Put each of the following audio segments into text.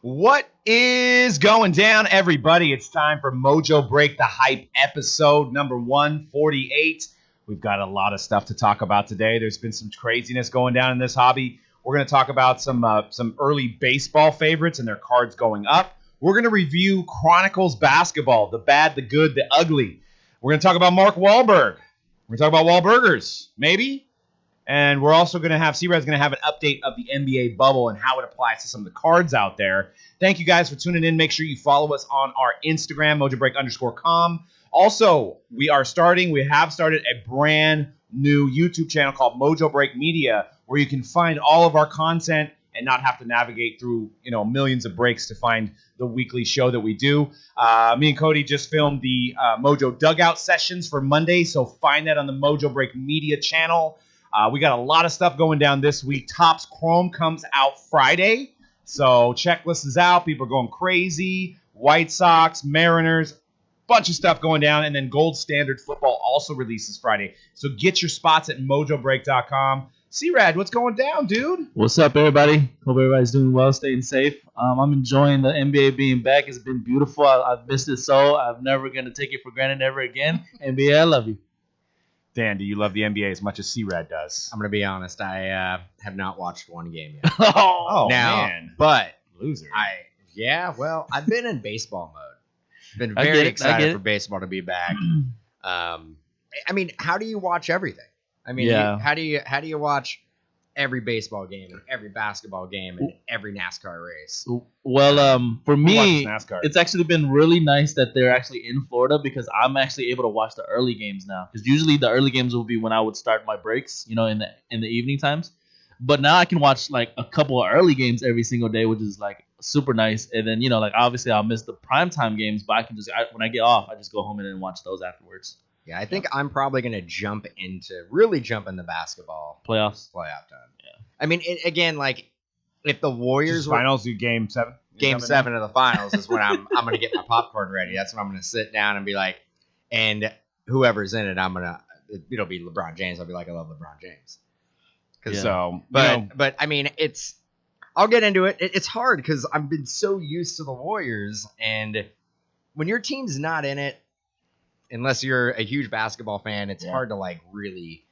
What is going down, everybody? It's time for Mojobreak the Hype episode number 148. We've got a lot of stuff to talk about today. There's been some craziness going down in this hobby. We're going to talk about some early baseball favorites and their cards going up. We're going to review Chronicles Basketball, the bad, the good, the ugly. We're going to talk about Mark Wahlberg. We're going to talk about Wahlburgers, maybe. And we're also going to have, C-Red's going to have an update of the NBA bubble and how it applies to some of the cards out there. Thank you guys for tuning in. Make sure you follow us on our Instagram, Mojobreak_com. Also, we have started a brand new YouTube channel called Mojobreak Media, where you can find all of our content and not have to navigate through, millions of breaks to find the weekly show that we do. Me and Cody just filmed the Mojo Dugout sessions for Monday, so find that on the Mojobreak Media channel. We got a lot of stuff going down this week. Topps Chrome comes out Friday, so checklist is out. People are going crazy. White Sox, Mariners, bunch of stuff going down. And then Gold Standard Football also releases Friday. So get your spots at mojobreak.com. C-Rad, what's going down, dude? What's up, everybody? Hope everybody's doing well, staying safe. I'm enjoying the NBA being back. It's been beautiful. I've missed it so. I'm never going to take it for granted ever again. NBA, I love you. Dan, do you love the NBA as much as C-Rad does? I'm going to be honest. I have not watched one game yet. Man. But loser. I've been in baseball mode. Been very excited for baseball to be back. How do you watch everything? How do you watch every baseball game and every basketball game and every NASCAR race? Well, for me, it's actually been really nice that they're actually in Florida because I'm actually able to watch the early games now. Because usually the early games will be when I would start my breaks, in the evening times. But now I can watch like a couple of early games every single day, which is like super nice. And then obviously I'll miss the primetime games, but I can when I get off, I just go home and then watch those afterwards. Yeah, I think I'm probably going to really jump into basketball. Playoff time. Yeah. If the Warriors finals do game 7. Game 7 of the finals is when I'm going to get my popcorn ready. That's when I'm going to sit down and be like, and whoever's in it, it'll be LeBron James. I'll be like, I love LeBron James. I'll get into it. It's hard because I've been so used to the Warriors, and when your team's not in it, unless you're a huge basketball fan, it's hard to really.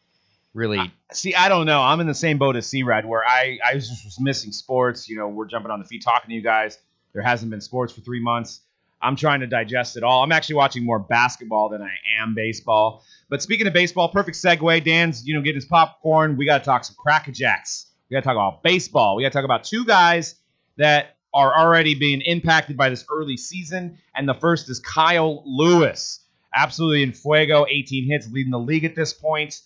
See, I don't know. I'm in the same boat as C-Rad where I was missing sports. We're jumping on the feet talking to you guys. There hasn't been sports for 3 months. I'm trying to digest it all. I'm actually watching more basketball than I am baseball. But speaking of baseball, perfect segue. Dan's, getting his popcorn. We got to talk some crackerjacks. We got to talk about baseball. We got to talk about two guys that are already being impacted by this early season. And the first is Kyle Lewis. Absolutely in fuego, 18 hits, leading the league at this point.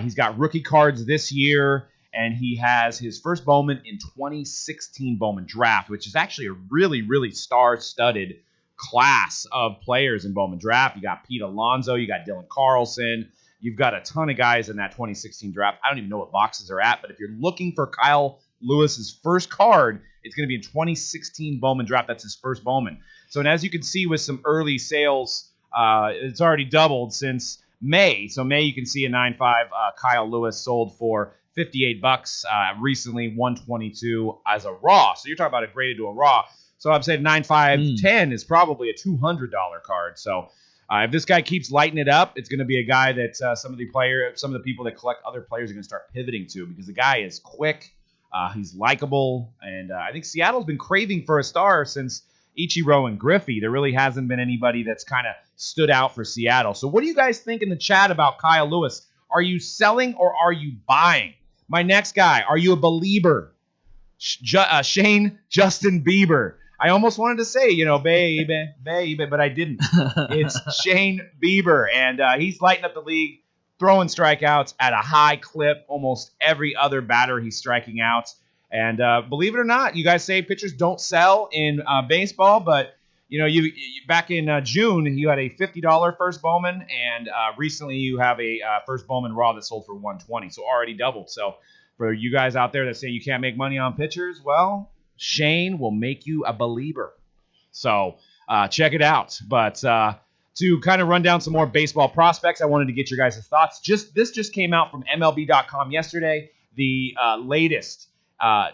He's got rookie cards this year, and he has his first Bowman in 2016 Bowman draft, which is actually a really, really star-studded class of players in Bowman draft. You got Pete Alonso, you got Dylan Carlson. You've got a ton of guys in that 2016 draft. I don't even know what boxes are at, but if you're looking for Kyle Lewis's first card, it's going to be in 2016 Bowman draft. That's his first Bowman. So, and as you can see with some early sales, it's already doubled since May. So May, you can see a 9.5 Kyle Lewis sold for $58. Recently, $122 as a raw. So you're talking about a graded to a raw. So I'd say 9.5, 10 is probably a $200 card. So if this guy keeps lighting it up, it's going to be a guy that some of the people that collect other players are going to start pivoting to because the guy is quick, he's likable, and I think Seattle's been craving for a star since Ichiro and Griffey. There really hasn't been anybody that's kind of stood out for Seattle. So what do you guys think in the chat about Kyle Lewis? Are you selling or are you buying? My next guy, are you a believer? Shane Justin Bieber. I almost wanted to say, baby, but I didn't. It's Shane Bieber, and he's lighting up the league, throwing strikeouts at a high clip. Almost every other batter he's striking out. And believe it or not, you guys say pitchers don't sell in baseball, but you back in June you had a $50 first Bowman, and recently you have a first Bowman raw that sold for $120, so already doubled. So for you guys out there that say you can't make money on pitchers, well, Shane will make you a believer. So check it out. But to kind of run down some more baseball prospects, I wanted to get your guys' thoughts. This just came out from MLB.com yesterday. The latest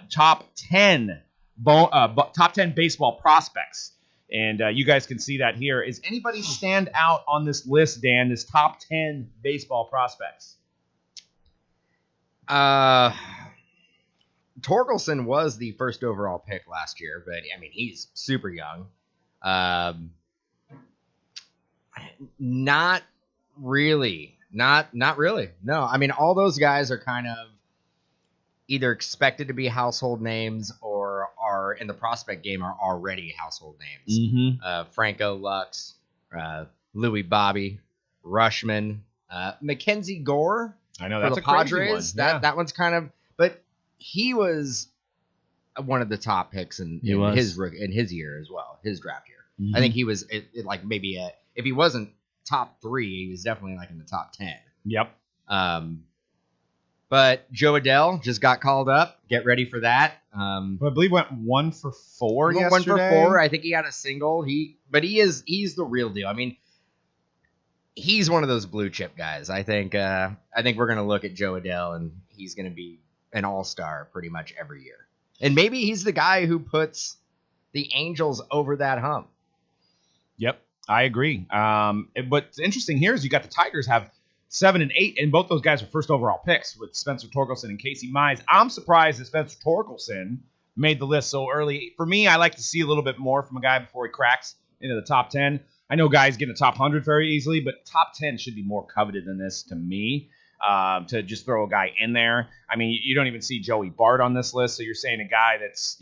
top 10 top 10 baseball prospects. And you guys can see that here. Is anybody stand out on this list, Dan, this top 10 baseball prospects? Torkelson was the first overall pick last year, but I mean, he's super young. Not really. Not really. No, I mean, all those guys are kind of either expected to be household names or are in the prospect game are already household names. Mm-hmm. Franco Lux, Louis Bobby, Rushman, Mackenzie Gore. I know for that's the a crazy Padres. One. That one's kind of, but he was one of the top picks in his year as well, his draft year. Mm-hmm. I think he was like maybe if he wasn't top 3, he was definitely like in the top 10. Yep. But Joe Adell just got called up. Get ready for that. I believe went 1 for 4 yesterday. 1 for 4. I think he had a single. He's the real deal. I mean, he's one of those blue chip guys. I think we're gonna look at Joe Adell and he's gonna be an all-star pretty much every year. And maybe he's the guy who puts the Angels over that hump. Yep, I agree. What's interesting here is you got the Tigers have 7 and 8, and both those guys are first overall picks with Spencer Torkelson and Casey Mize. I'm surprised that Spencer Torkelson made the list so early. For me, I like to see a little bit more from a guy before he cracks into the top 10. I know guys get in the top 100 very easily, but top 10 should be more coveted than this to me. To just throw a guy in there. I mean, you don't even see Joey Bart on this list, so you're saying a guy that's,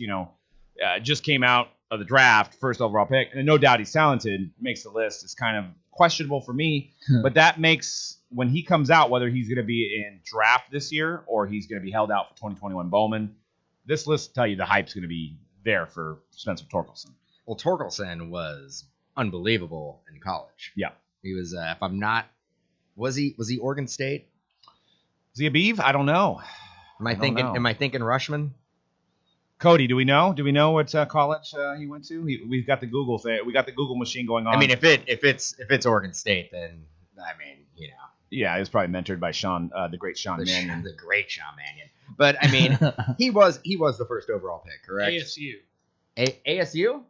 just came out of the draft, first overall pick, and no doubt he's talented, makes the list. It's kind of questionable for me, but that makes, when he comes out, whether he's going to be in draft this year or he's going to be held out for 2021 Bowman, this list will tell you the hype's going to be there for Spencer Torkelson. Well, Torkelson was unbelievable in college. Yeah. He was, if I'm not, was he Oregon State? Is he a Beav? I don't know. Am I thinking Rushman? Cody, do we know? Do we know what college he went to? We've got the Google thing. We got the Google machine going on. I mean, if it's Oregon State, then I mean, Yeah, he was probably mentored by Sean, the great Sean Mannion. The great Sean Mannion. But I mean, he was the first overall pick, correct? ASU. ASU?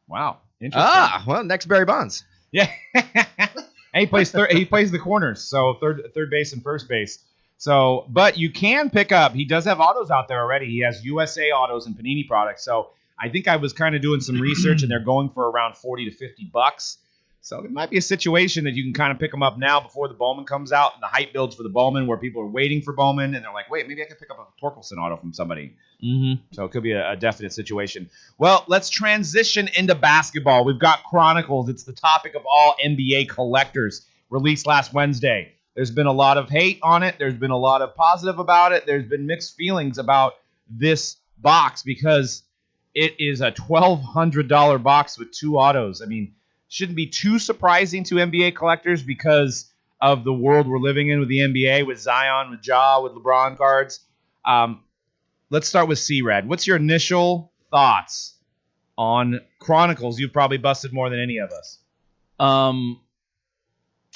Wow, interesting. Well, next Barry Bonds. Yeah, and he plays he plays the corners, so third base and first base. So, but you can pick up. He does have autos out there already. He has USA autos and Panini products. So I think I was kind of doing some research, and they're going for around $40 to $50. So it might be a situation that you can kind of pick them up now before the Bowman comes out, and the hype builds for the Bowman, where people are waiting for Bowman, and they're like, wait, maybe I can pick up a Torkelson auto from somebody. Mm-hmm. So it could be a definite situation. Well, let's transition into basketball. We've got Chronicles. It's the topic of all NBA collectors, released last Wednesday. There's been a lot of hate on it. There's been a lot of positive about it. There's been mixed feelings about this box because it is a $1,200 box with 2 autos. I mean, shouldn't be too surprising to NBA collectors because of the world we're living in with the NBA, with Zion, with Ja, with LeBron cards. Let's start with C-Rad. What's your initial thoughts on Chronicles? You've probably busted more than any of us.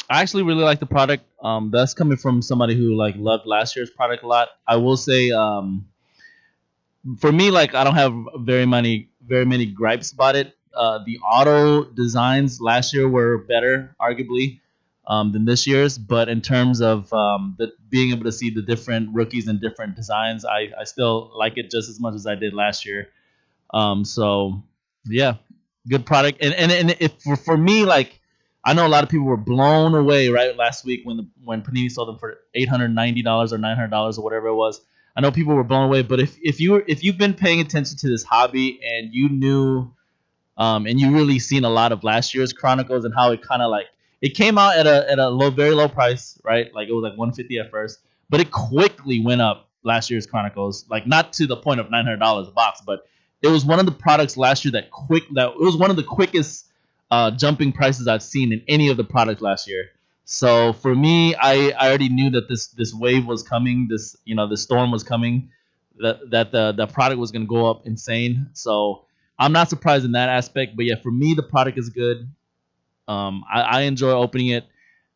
I actually really like the product. That's coming from somebody who loved last year's product a lot. I will say, for me, I don't have very many gripes about it. The auto designs last year were better, arguably, than this year's. But in terms of being able to see the different rookies and different designs, I still like it just as much as I did last year. So yeah, good product. And if for me, I know a lot of people were blown away right last week when Panini sold them for $890 or $900 or whatever it was. I know people were blown away, but if you've been paying attention to this hobby and you knew, and you really seen a lot of last year's Chronicles and how it kind of it came out at a very low price, right? It was $150 at first, but it quickly went up last year's Chronicles, not to the point of $900 a box, but it was one of the products last year that it was one of the quickest jumping prices I've seen in any of the products last year. So for me, I already knew that this wave was coming, this storm was coming, that the product was going to go up insane. So I'm not surprised in that aspect. But yeah, for me, the product is good. I enjoy opening it,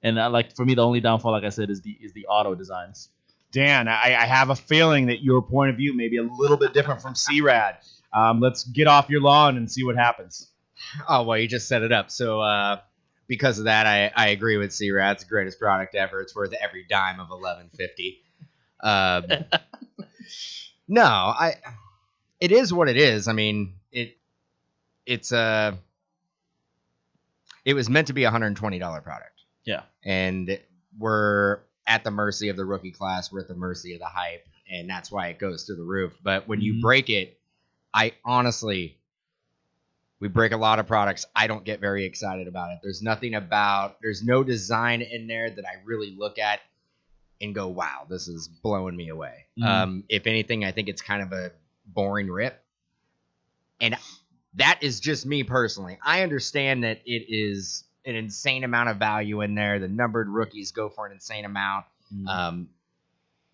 and for me, the only downfall, like I said, is the auto designs. Dan, I have a feeling that your point of view may be a little bit different from C-Rad. Let's get off your lawn and see what happens. Oh, well, you just set it up. So because of that, I agree with C-Rad. It's the greatest product ever. It's worth every dime of $11.50. No, it is what it is. I mean, it was meant to be a $120 product. Yeah. And we're at the mercy of the rookie class. We're at the mercy of the hype, and that's why it goes through the roof. But when you break it, we break a lot of products. I don't get very excited about it. There's no design in there that I really look at and go, wow, this is blowing me away. If anything, I think it's kind of a boring rip. And that is just me personally. I understand that it is an insane amount of value in there. The numbered rookies go for an insane amount.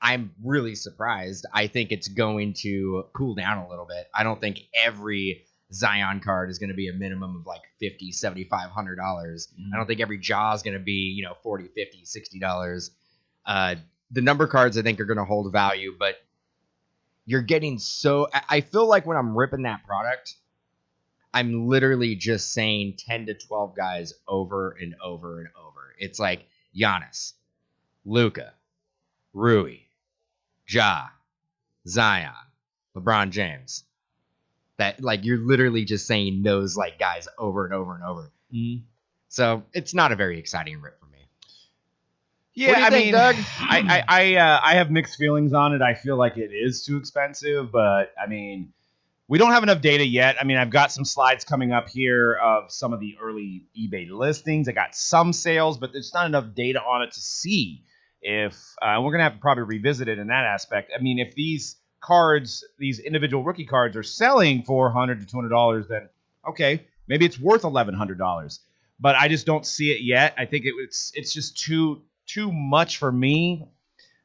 I'm really surprised. I think it's going to cool down a little bit. I don't think every Zion card is going to be a minimum of like $50, $75, $100. I don't think every jaw is going to be, $40, $50, $60. The number cards I think are going to hold value, but you're getting I feel like when I'm ripping that product, I'm literally just saying 10 to 12 guys over and over and over. It's like Giannis, Luka, Rui, Ja, Zion, LeBron James. That like you're literally just saying those like guys over and over and over. So it's not a very exciting rip for me. Yeah, I mean, Doug? I have mixed feelings on it. I feel like it is too expensive, but I mean, we don't have enough data yet. I mean, I've got some slides coming up here of some of the early eBay listings. I got some sales, but there's not enough data on it to see if we're gonna have to probably revisit it in that aspect. I mean, if these cards, these individual rookie cards, are selling for $100 to $200, then okay, maybe it's worth $1,100. But I just don't see it yet. I think it's just too much for me.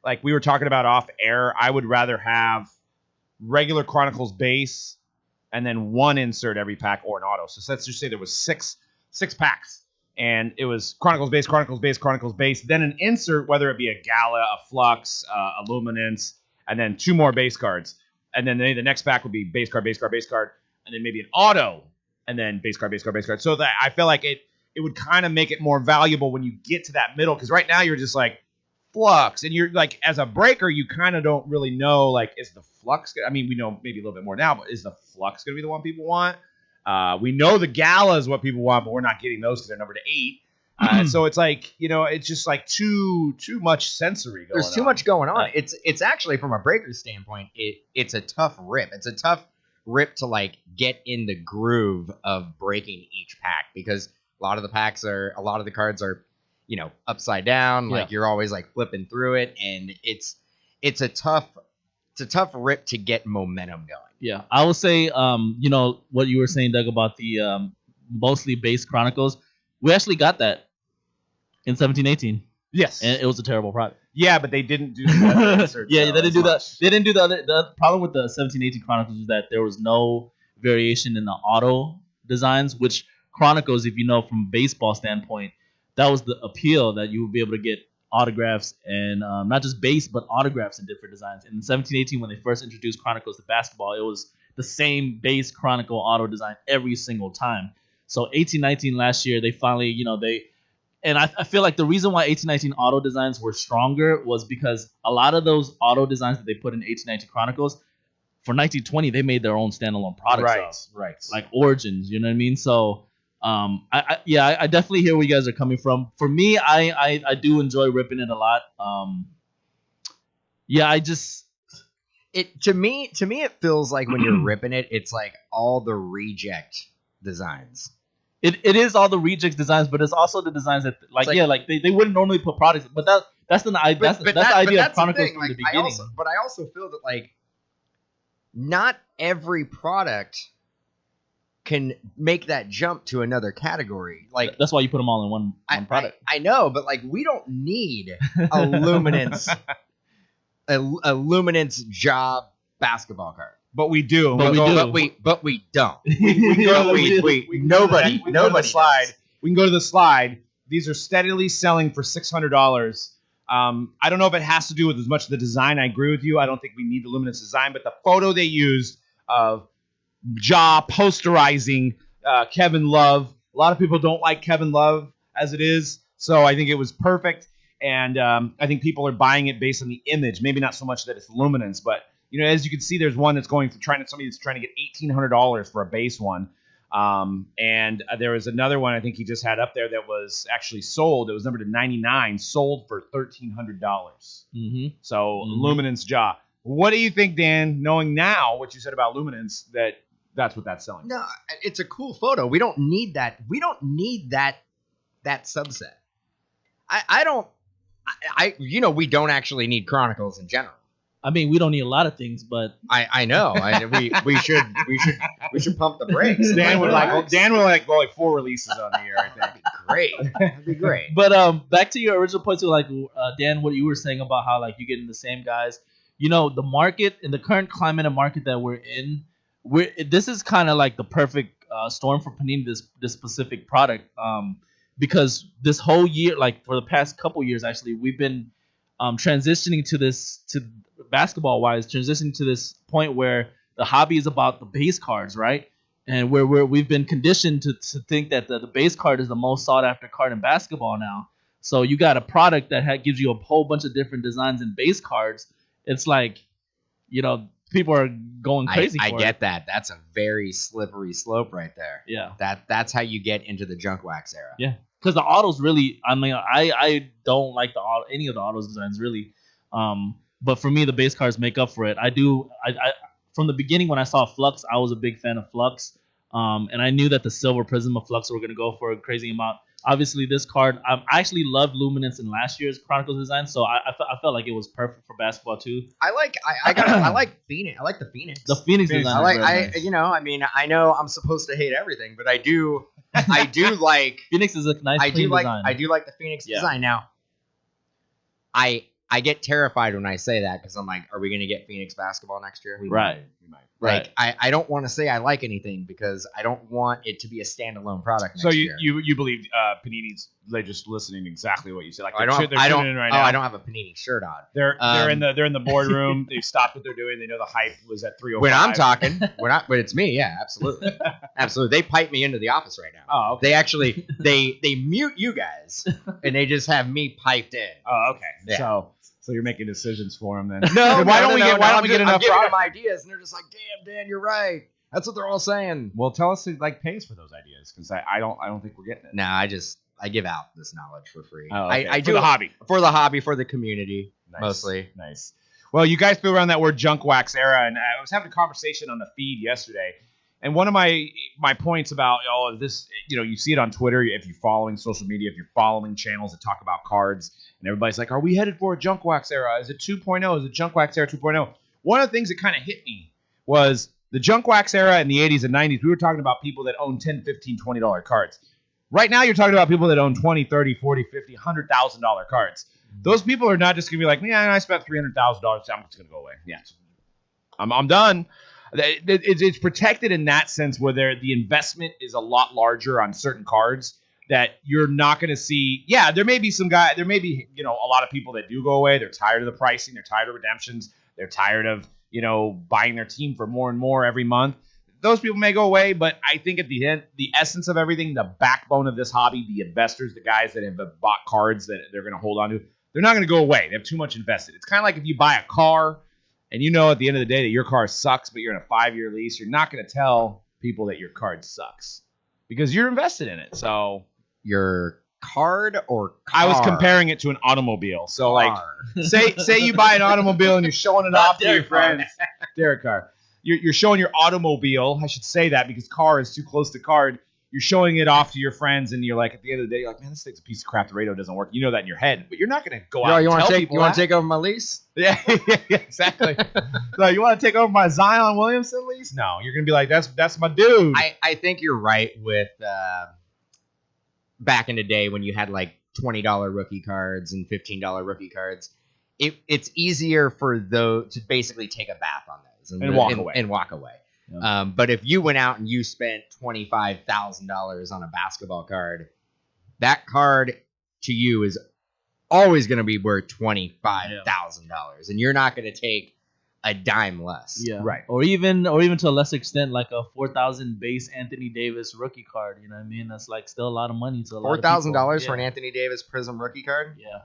Like we were talking about off air, I would rather have regular Chronicles base and then one insert every pack or an auto. So let's just say there was six packs, and it was Chronicles base, Chronicles base, Chronicles base, then an insert, whether it be a Gala, a Flux, a Luminance, and then two more base cards. And then the next pack would be base card, base card, base card, and then maybe an auto, and then base card, base card, base card. So that I feel like it would kind of make it more valuable when you get to that middle, because right now you're just like Flux, and you're like, as a breaker, you kind of don't really know, like, is the Flux, I mean, we know maybe a little bit more now, but is the Flux going to be the one people want? We know the Gala is what people want, but we're not getting those because they're numbered to 8. So it's like, it's just like too much sensory going on. There's too much going on. It's actually, from a breaker standpoint, it's a tough rip. It's a tough rip to like get in the groove of breaking each pack, because a lot of the cards are, upside down. Like you're always like flipping through it, and it's a tough rip to get momentum going. Yeah, I will say, what you were saying, Doug, about the mostly base Chronicles. We actually got that in 17-18. Yes, and it was a terrible product. Yeah, but they didn't do that. They didn't do that. They didn't do the other. The problem with the 17-18 Chronicles was that there was no variation in the auto designs, which Chronicles, if you know from baseball standpoint, that was the appeal, that you would be able to get autographs and not just base, but autographs in different designs. In 17-18, when they first introduced Chronicles to basketball, it was the same base Chronicle auto design every single time. So 18-19 last year, they finally, I feel like the reason why 18-19 auto designs were stronger was because a lot of those auto designs that they put in 18-19 Chronicles, for 1920, they made their own standalone products. Right. Like Origins, you know what I mean? So, I definitely hear where you guys are coming from. For me, I do enjoy ripping it a lot. To me, it feels like when you're ripping it, it's like all the reject designs. It is all the reject designs, but it's also the designs that they wouldn't normally put products, but that's the idea of Chronicles from the beginning. I also feel that like not every product can make that jump to another category. Like that's why you put them all in one product. I know, but like we don't need a Luminance job basketball card. But we do. But we don't. Nobody. We can go to the slide. These are steadily selling for $600. I don't know if it has to do with as much of the design. I agree with you. I don't think we need the Luminance design, but the photo they used of Ja posterizing Kevin Love. A lot of people don't like Kevin Love as it is, so I think it was perfect. And I think people are buying it based on the image, maybe not so much that it's luminance, but as you can see, there's one that's somebody that's trying to get $1,800 for a base one. And there was another one I think he just had up there that was actually sold. It was numbered to 99, sold for $1,300. Mm-hmm. So Luminance Ja. What do you think, Dan? Knowing now what you said about Luminance, that's what that's selling. No, it's a cool photo. We don't need that. We don't need that subset. I don't. We don't actually need Chronicles in general. I mean, we don't need a lot of things, but I know. We should pump the brakes. Dan would like 4 releases on the year. I think. That'd be great. That'd be great. But back to your original point, so Dan, what you were saying about how you getting the same guys. The market in the current climate and market that we're in, this is kind of like the perfect storm for Panini, this specific product. Because this whole year, for the past couple years, actually, we've been transitioning to basketball-wise, transitioning to this point where the hobby is about the base cards, right? And where we've been conditioned to think that the base card is the most sought-after card in basketball now. So you got a product that gives you a whole bunch of different designs and base cards. It's people are going crazy for it. I get that. That's a very slippery slope right there. Yeah. That's how you get into the junk wax era. Yeah. Because the autos really, I don't like any of the autos designs really. But for me, the base cards make up for it. I from the beginning when I saw Flux, I was a big fan of Flux. And I knew that the Silver Prism of Flux were going to go for a crazy amount. Obviously, this card, I actually loved Luminance in last year's Chronicles design, so I felt like it was perfect for basketball too. I like Phoenix. I like the Phoenix. The Phoenix design. I know I'm supposed to hate everything, but I do like Phoenix is a nice design. I do like the Phoenix design. Now, I get terrified when I say that because I'm like, are we going to get Phoenix basketball next year? We might. Like, right. I don't want to say I like anything because I don't want it to be a standalone product next year. So you believe Panini's just listening to exactly what you said? Like I don't have a Panini shirt on. They're in the boardroom. They've stopped what they're doing. They know the hype was at 3:05. When I'm talking, but it's me. Yeah, absolutely, absolutely. They pipe me into the office right now. Oh, okay. They actually they mute you guys and they just have me piped in. Oh, okay. Yeah. So you're making decisions for them then? No. Why don't we get enough? I'm giving them ideas, and they're just like, "Damn, Dan, you're right." That's what they're all saying. Well, tell us who pay us for those ideas because I don't think we're getting it. No, I give out this knowledge for free. Oh, okay. I do for the hobby, for the community, mostly. Nice. Well, you guys threw around that word junk wax era, and I was having a conversation on the feed yesterday. And one of my points about all of this, you see it on Twitter if you're following social media, if you're following channels that talk about cards, and everybody's like, are we headed for a junk wax era? Is it 2.0? Is it junk wax era 2.0? One of the things that kind of hit me was the junk wax era in the 80s and 90s. We were talking about people that own $10, $15, $20 cards. Right now, you're talking about people that own $20, $30, $40, $50, $100,000 cards. Those people are not just going to be like, yeah, I spent $300,000. I'm just going to go away. Yeah, I'm done. It's protected in that sense where the investment is a lot larger on certain cards that you're not going to see. Yeah, there may be a lot of people that do go away. They're tired of the pricing. They're tired of redemptions. They're tired of, buying their team for more and more every month. Those people may go away, but I think at the end, the essence of everything, the backbone of this hobby, the investors, the guys that have bought cards that they're going to hold on to, they're not going to go away. They have too much invested. It's kind of like if you buy a car and at the end of the day that your car sucks, but you're in a 5-year lease, you're not going to tell people that your card sucks because you're invested in it. So your card or car? I was comparing it to an automobile. So say you buy an automobile and you're showing it off to your friends. Derek Carr. You're showing your automobile. I should say that because car is too close to card. You're showing it off to your friends, and you're like, at the end of the day, you're like, man, this thing's a piece of crap. The radio doesn't work. You know that in your head, but you're not going to go out and tell people. You want to take over my lease? Yeah, exactly. So you want to take over my Zion Williamson lease? No, you're going to be like, that's my dude. I think you're right with back in the day when you had like $20 rookie cards and $15 rookie cards. It's easier for those to basically take a bath on those and walk away. Yeah. But if you went out and you spent $25,000 on a basketball card, that card to you is always going to be worth $25,000, and you're not going to take a dime less. Yeah, right. Or even to a lesser extent, like a 4,000 base Anthony Davis rookie card. You know what I mean? That's like still a lot of money to a lot of people. $4,000 for an Anthony Davis Prism rookie card. Yeah.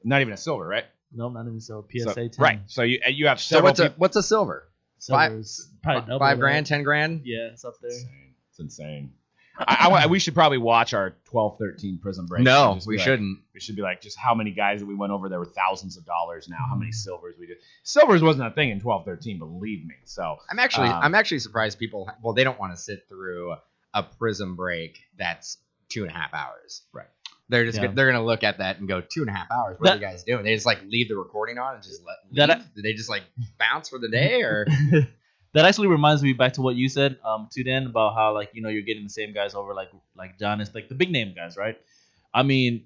Not even a silver, right? No, not even silver. PSA 10. Right. So you have several. So what's a silver? Silver's probably $5 grand, $10,000. Yeah, it's up there. It's insane. We should probably watch our 12-13 Prism break. No, we shouldn't. We should be like, just how many guys that we went over there with thousands of dollars now? How many silvers we did? Silvers wasn't a thing in 12-13, believe me. So I'm actually surprised people. Well, they don't want to sit through a Prism break that's 2.5 hours. Right. They're just they're gonna look at that and go 2.5 hours. What are you guys doing? They just like leave the recording on and just let. Did they just like bounce for the day or? That actually reminds me back to what you said, to Dan, about how like you're getting the same guys over like Giannis, like the big name guys, right? I mean,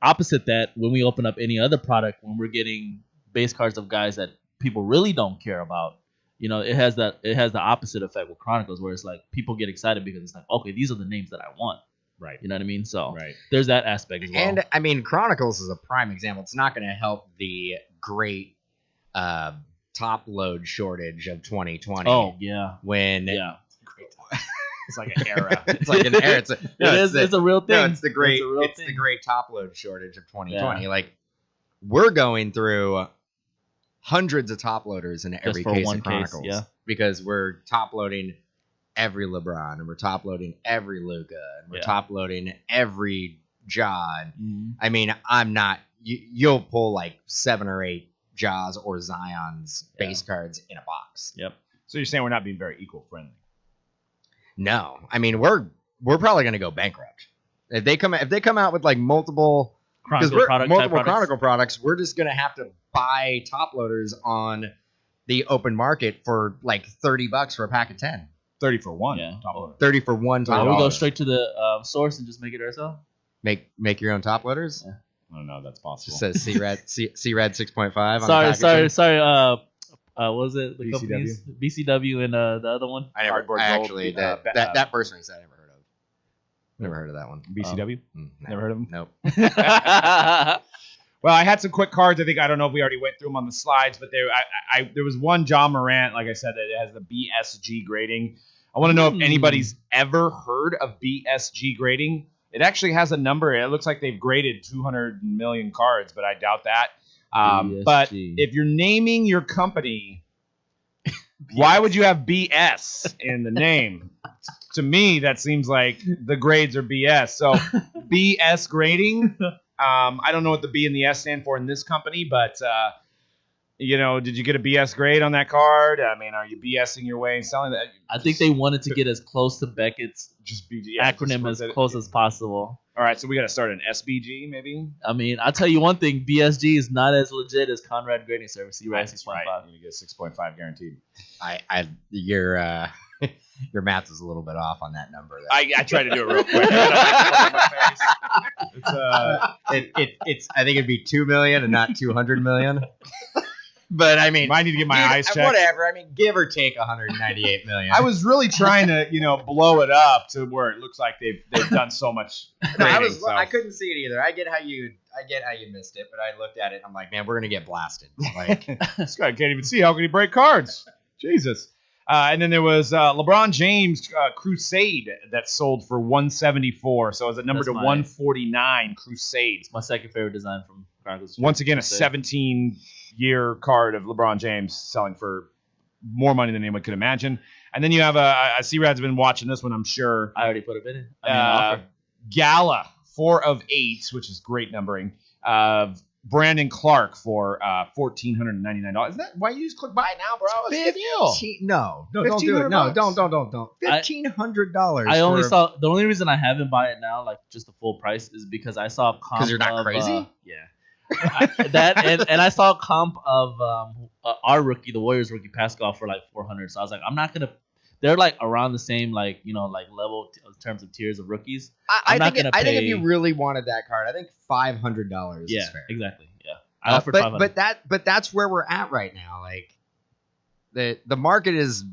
opposite that, when we open up any other product, when we're getting base cards of guys that people really don't care about, it has the opposite effect with Chronicles, where it's like people get excited because it's like, okay, these are the names that I want. Right. You know what I mean? So there's that aspect as well. And I mean, Chronicles is a prime example. It's not going to help the great top load shortage of 2020. Oh yeah. It's like an era. It's like an era. It's a real thing. No, it's the great top load shortage of 2020. Yeah. Like we're going through hundreds of top loaders in every case of Chronicles. Yeah. Because we're top loading every LeBron, and we're top loading every Luka, and we're top loading every John. Mm-hmm. I mean, I'm not. You'll pull like 7 or 8 Jaws or Zion's base cards in a box. Yep. So you're saying we're not being very equal friendly? No, I mean we're probably going to go bankrupt if they come out with like multiple Chronicle products. We're just going to have to buy top loaders on the open market for like $30 for a pack of 10. 30 for one. Yeah. Top loader. 30 for one top loader. We go straight to the source and just make it ourselves. Make your own top loaders. Yeah. I don't know. That's possible. Just says C-Rad 6.5. Sorry. What was it? The BCW? companies? BCW and the other one. That person I never heard of that one. BCW. Never heard of them. Nope. Well, I had some quick cards. I don't know if we already went through them on the slides, but there was one John Morant, like I said, that has the BSG grading. I want to know if anybody's ever heard of BSG grading. It actually has a number. It looks like they've graded 200 million cards, but I doubt that. But if you're naming your company, why would you have BS in the name? To me, that seems like the grades are BS. So BS grading. I don't know what the B and the S stand for in this company, but did you get a BS grade on that card? I mean, are you BSing your way and selling that? I think they wanted to get as close to Beckett's acronym as close as possible. All right, so we got to start an SBG, maybe. I mean, I'll tell you one thing: BSG is not as legit as Conrad Grading Service. You right, 6.5. Right. You get 6.5 guaranteed. Your math is a little bit off on that number. I tried to do it real quick. I think it'd be 2 million and not 200 million. But I mean, I need to get my eyes checked. Whatever. I mean, give or take 198 million. I was really trying to, blow it up to where it looks like they've done so much. Grading, I couldn't see it either. I get how you missed it, but I looked at it. And I'm like, man, we're gonna get blasted. Like this guy can't even see. How can he break cards? Jesus. And then there was LeBron James Crusade that sold for 174. So it's a number to 149 Crusade. It's my second favorite design from Chronicles. Once again, a 17-year card of LeBron James selling for more money than anyone could imagine. And then you have a C-Rad's been watching this one, I'm sure. I already put a bid in. Gala, 4 of 8, which is great numbering. Brandon Clark for $1,499. Is that why you just click buy it now, bro? It's a deal. No, don't do it. No, don't. $1,500. I only saw the only reason I haven't buy it now, like just the full price, is because I saw a comp. Because you're not crazy. And I saw a comp of our rookie, the Warriors rookie Pascal, for like 400. So I was like, I'm not gonna. They're like around the same level in terms of tiers of rookies. I think if you really wanted that card, I think $500 is fair. Exactly. Yeah, I offered $500. But that's where we're at right now. Like the market is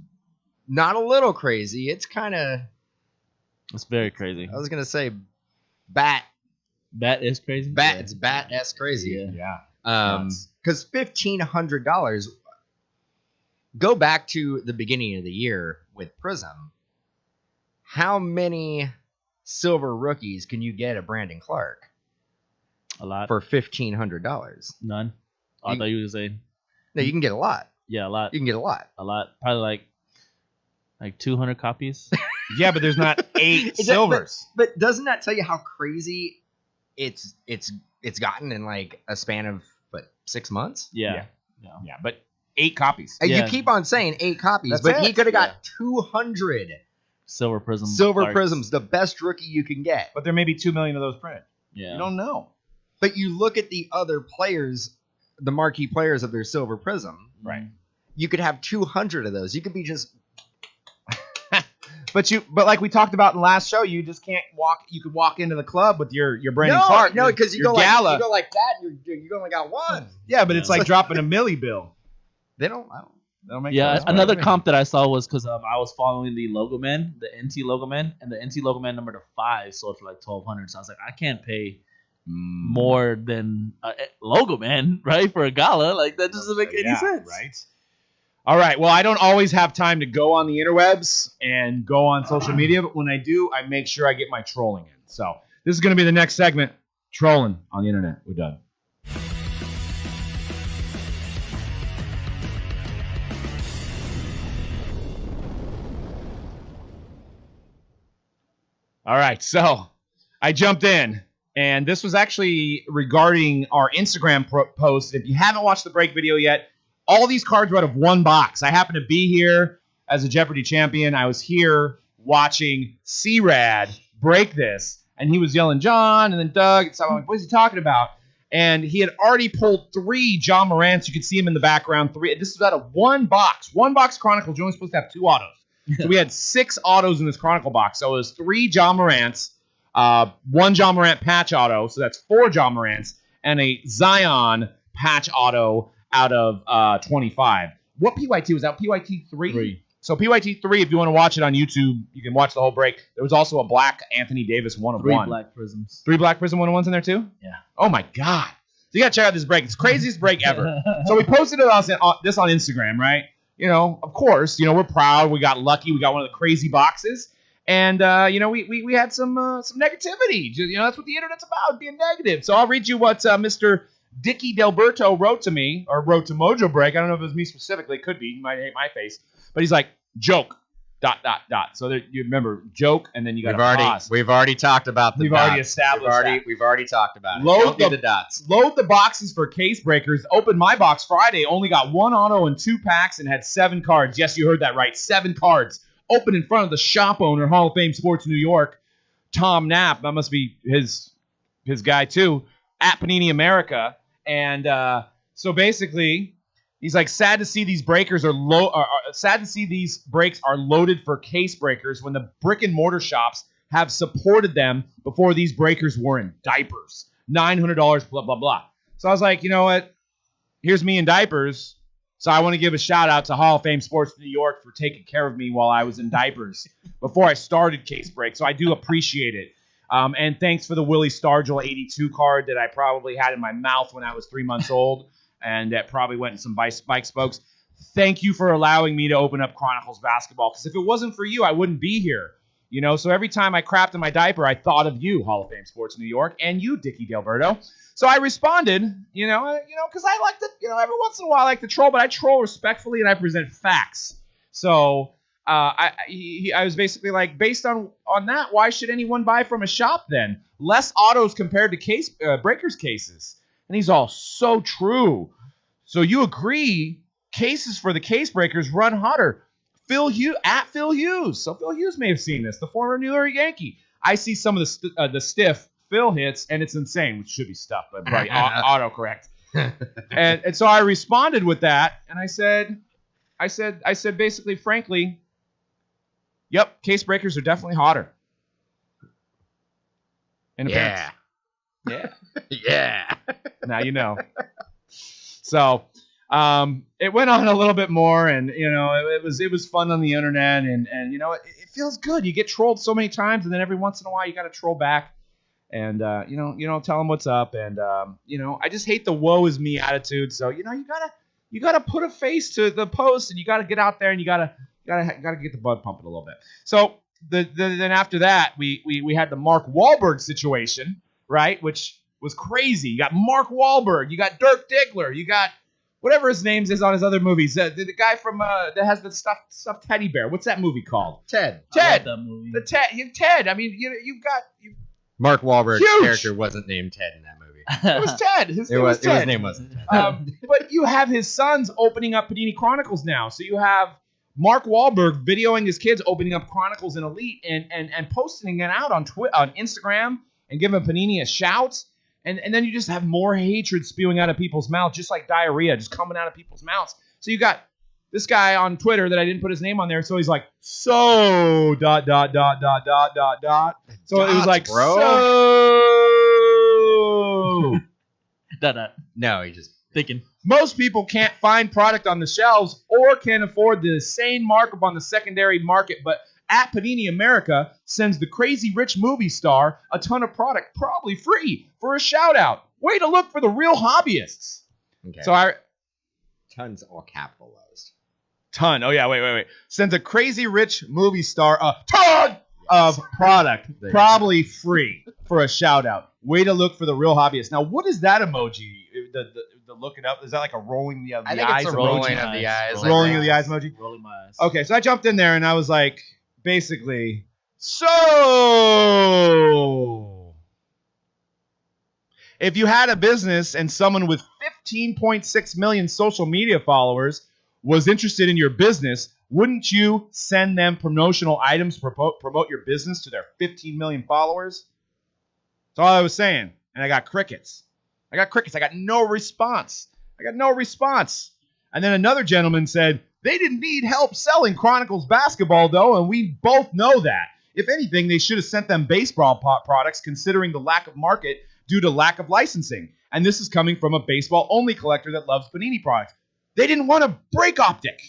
not a little crazy. It's very crazy. I was gonna say bat is crazy. It's bat-esque crazy. Yeah. Because $1,500. go back to the beginning of the year with Prism. How many silver rookies can you get at Brandon Clark? A lot. For $1,500. None. I thought you were saying. No, you can get a lot. Yeah, a lot. You can get a lot. A lot. Probably like 200 copies. Yeah, but there's not 8 silvers. But doesn't that tell you how crazy it's gotten in like a span of 6 months? Yeah, but 8 copies. And you keep on saying 8 copies, That's but it. he could have got 200 silver prisms. Prisms, the best rookie you can get. But there may be 2 million of those printed. Yeah, you don't know. But you look at the other players, the marquee players of their silver prism. Right. You could have 200 of those. You could be just. But like we talked about in the last show, you just can't walk. You could walk into the club with your Brandon Clark. No, because you go like that. You only got one. Yeah, but it's like dropping a milli bill. They don't make sense. Another comp that I saw was because I was following the Logo Man, the NT Logo Man, and the NT Logo Man number 5 sold for like $1,200. So I was like, I can't pay more than Logo Man, right, for a gala. Like that doesn't make any sense, right? All right. Well, I don't always have time to go on the interwebs and go on social media, but when I do, I make sure I get my trolling in. So this is going to be the next segment, trolling on the internet. We're done. All right. So I jumped in, and this was actually regarding our Instagram post. If you haven't watched the break video yet, all these cards were out of one box. I happen to be here as a Jeopardy champion. I was here watching C-Rad break this, and he was yelling, John, and then Doug. And so I'm like, what is he talking about? And he had already pulled 3 John Morants. You could see him in the background. 3. This was out of one box. One box Chronicle. You're only supposed to have 2 autos. So we had 6 autos in this Chronicle box. So it was 3 John Morants, 1 John Morant patch auto. So that's 4 John Morants, and a Zion patch auto out of 25. What PYT was that? PYT 3? So PYT 3, if you want to watch it on YouTube, you can watch the whole break. There was also a black Anthony Davis 1 of 1. 3 black prisms. 3 black prism 1-of-1s in there too? Yeah. Oh my God. So you got to check out this break. It's the craziest break ever. So we posted this on Instagram, right? You know, of course, you know, we're proud. We got lucky. We got one of the crazy boxes. And, you know, we had some negativity. You know, that's what the internet's about, being negative. So I'll read you what Mr. Dicky Delberto wrote to me, or wrote to Mojobreak. I don't know if it was me specifically. It could be. He might hate my face. But he's like, joke, ... So there, you remember, joke, and then you got a pause. We've already talked about the We've already established that. We've already talked about it. Load the dots. Load the boxes for case breakers. Opened my box Friday. Only got 1 auto and 2 packs and had 7 cards. Yes, you heard that right. 7 cards. Open in front of the shop owner, Hall of Fame Sports New York, Tom Knapp. That must be his guy, too, at Panini America. And so basically, he's like, sad to see these breakers sad to see these breaks are loaded for case breakers when the brick and mortar shops have supported them before these breakers were in diapers. $900, blah, blah, blah. So I was like, you know what? Here's me in diapers. So I want to give a shout out to Hall of Fame Sports New York for taking care of me while I was in diapers before I started case break. So I do appreciate it. And thanks for the Willie Stargell 82 card that I probably had in my mouth when I was 3 months old. And that probably went in some bike spokes. Thank you for allowing me to open up Chronicles Basketball. Because if it wasn't for you, I wouldn't be here. You know, so every time I crapped in my diaper, I thought of you, Hall of Fame Sports New York, and you, Dicky Delberto. So I responded, because I like to, every once in a while I like to troll, but I troll respectfully and I present facts. So I was basically like, based on that, why should anyone buy from a shop then? Less autos compared to case breakers cases. And he's all, so true. So you agree, cases for the case breakers run hotter. Phil Hughes. So Phil Hughes may have seen this, the former New York Yankee. I see some of the stiff Phil hits, and it's insane, which should be stuff, but probably autocorrect. and so I responded with that, and I said basically, frankly, yep, case breakers are definitely hotter. Yeah. Yeah. Now you know. So it went on a little bit more, and it was fun on the internet, and it feels good. You get trolled so many times, and then every once in a while you got to troll back, and tell them what's up, and I just hate the woe is me attitude. So you You got to put a face to the post, and you got to get out there, and you got to get the blood pumping a little bit. So then after that, we had the Mark Wahlberg situation, right? Which was crazy. You got Mark Wahlberg, you got Dirk Diggler, you got whatever his name is on his other movies. The guy from that has the stuffed teddy bear. What's that movie called? Ted. I love that movie. Ted. I mean, you've got Mark Wahlberg's character wasn't named Ted in that movie. It was Ted. His name was Ted. His name wasn't Ted. But you have his sons opening up Panini Chronicles now. So you have Mark Wahlberg videoing his kids opening up Chronicles in Elite and posting it out on Instagram and giving Panini a shout. And then you just have more hatred spewing out of people's mouths, just like diarrhea, just coming out of people's mouths. So you got this guy on Twitter that I didn't put his name on there, so he's like, so ... So it was like, bro. So. No, he just thinking. Most people can't find product on the shelves or can afford the same markup on the secondary market, but at Panini America sends the crazy rich movie star a ton of product, probably free, for a shout-out. Way to look for the real hobbyists. Okay. So tons all capitalized. Ton. Oh, yeah, wait. Sends a crazy rich movie star a ton of product, probably free, for a shout-out. Way to look for the real hobbyists. Now, what is that emoji? The look it up. Is that like a rolling the eyes emoji? I think it's a rolling of the eyes. Rolling of the eyes emoji? Rolling my eyes. Okay, so I jumped in there and I was like, basically, so if you had a business and someone with 15.6 million social media followers was interested in your business, wouldn't you send them promotional items to promote your business to their 15 million followers? That's all I was saying. And I got crickets. I got no response. And then another gentleman said, they didn't need help selling Chronicles Basketball, though, and we both know that. If anything, they should have sent them baseball products, considering the lack of market due to lack of licensing. And this is coming from a baseball-only collector that loves Panini products. They didn't want to break Optic.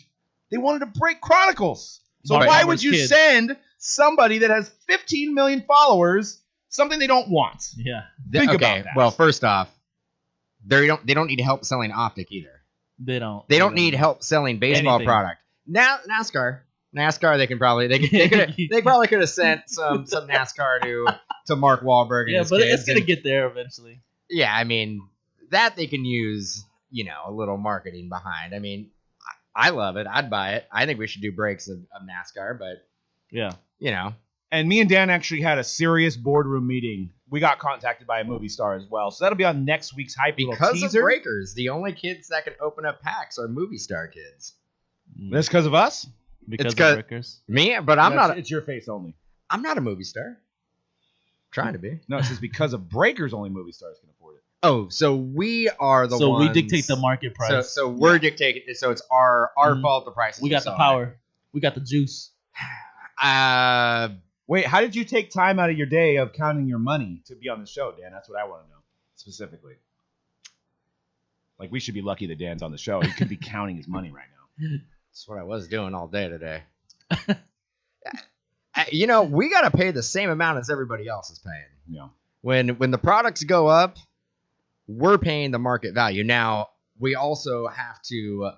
They wanted to break Chronicles. So why would you send somebody that has 15 million followers something they don't want? Yeah. Think about that. Well, first off, they don't need help selling Optic either. They don't need help selling baseball product. Now NASCAR, they probably could have sent some NASCAR to Mark Wahlberg. And his but kids it's gonna get there eventually. Yeah, I mean that they can use, a little marketing behind. I mean, I love it. I'd buy it. I think we should do breaks of NASCAR, but yeah, And me and Dan actually had a serious boardroom meeting. We got contacted by a movie star as well. So that'll be on next week's hype because teaser. Of breakers. The only kids that can open up packs are movie star kids. That's because of us? Because of breakers? Me? But I'm not. It's your face only. I'm not a movie star. Trying to be. No, it's just because of breakers only movie stars can afford it. Oh, so we are the ones. So we dictate the market price. So we're dictating. So it's our fault the price. We got the power. We got the juice. Wait, how did you take time out of your day of counting your money to be on the show, Dan? That's what I want to know, specifically. Like, we should be lucky that Dan's on the show. He could be counting his money right now. That's what I was doing all day today. We got to pay the same amount as everybody else is paying. Yeah. When the products go up, we're paying the market value. Now, we also have to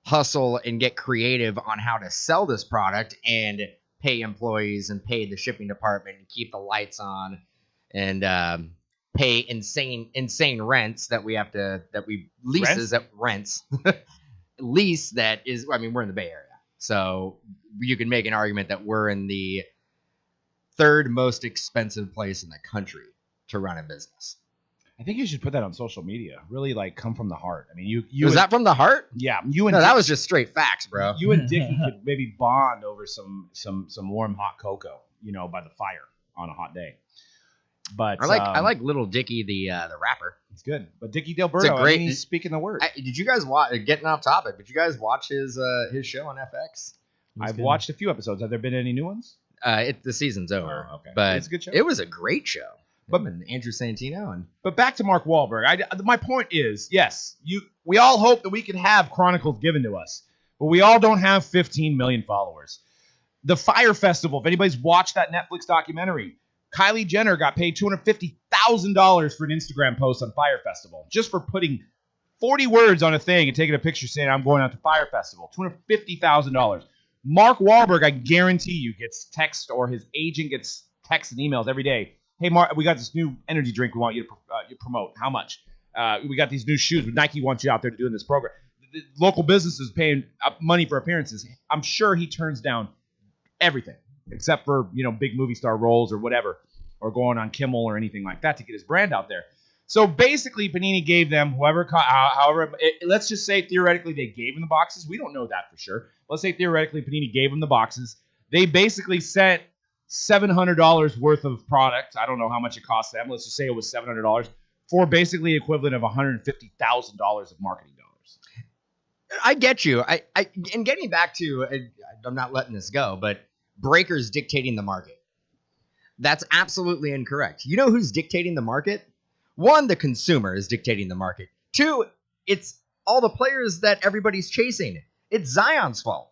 hustle and get creative on how to sell this product and pay employees and pay the shipping department and keep the lights on and pay insane rents that we have to lease that is, I mean, we're in the Bay Area. So you can make an argument that we're in the third most expensive place in the country to run a business. I think you should put that on social media. Really, come from the heart. I mean, you was that from the heart? Yeah, that was just straight facts, bro. You and Dickie could maybe bond over some warm hot cocoa, by the fire on a hot day. But I like Little Dickie the rapper. It's good. But Dickie Delberto, he's speaking the word. Did you guys watch? Getting off topic, did you guys watch his show on FX? I've watched a few episodes. Have there been any new ones? The season's over. Oh, okay. But it's a good show. It was a great show. But Andrew Santino but back to Mark Wahlberg. My point is, yes, we all hope that we can have Chronicles given to us, but we all don't have 15 million followers. The Fire Festival, if anybody's watched that Netflix documentary, Kylie Jenner got paid $250,000 for an Instagram post on Fire Festival just for putting 40 words on a thing and taking a picture saying I'm going out to Fire Festival. $250,000. Mark Wahlberg, I guarantee you, gets text or his agent gets texts and emails every day. Hey, Mark, we got this new energy drink we want you to promote. How much? We got these new shoes. Nike wants you out there to do in this program. The local businesses paying money for appearances. I'm sure he turns down everything except for, big movie star roles or whatever, or going on Kimmel or anything like that to get his brand out there. So basically, Panini gave them however, let's just say theoretically they gave him the boxes. We don't know that for sure. Let's say theoretically Panini gave him the boxes. They basically sent $700 worth of product. I don't know how much it cost them. Let's just say it was $700 for basically equivalent of $150,000 of marketing dollars. I get you. And getting back to, I'm not letting this go, but breakers dictating the market. That's absolutely incorrect. You know who's dictating the market? One, the consumer is dictating the market. Two, it's all the players that everybody's chasing. It's Zion's fault.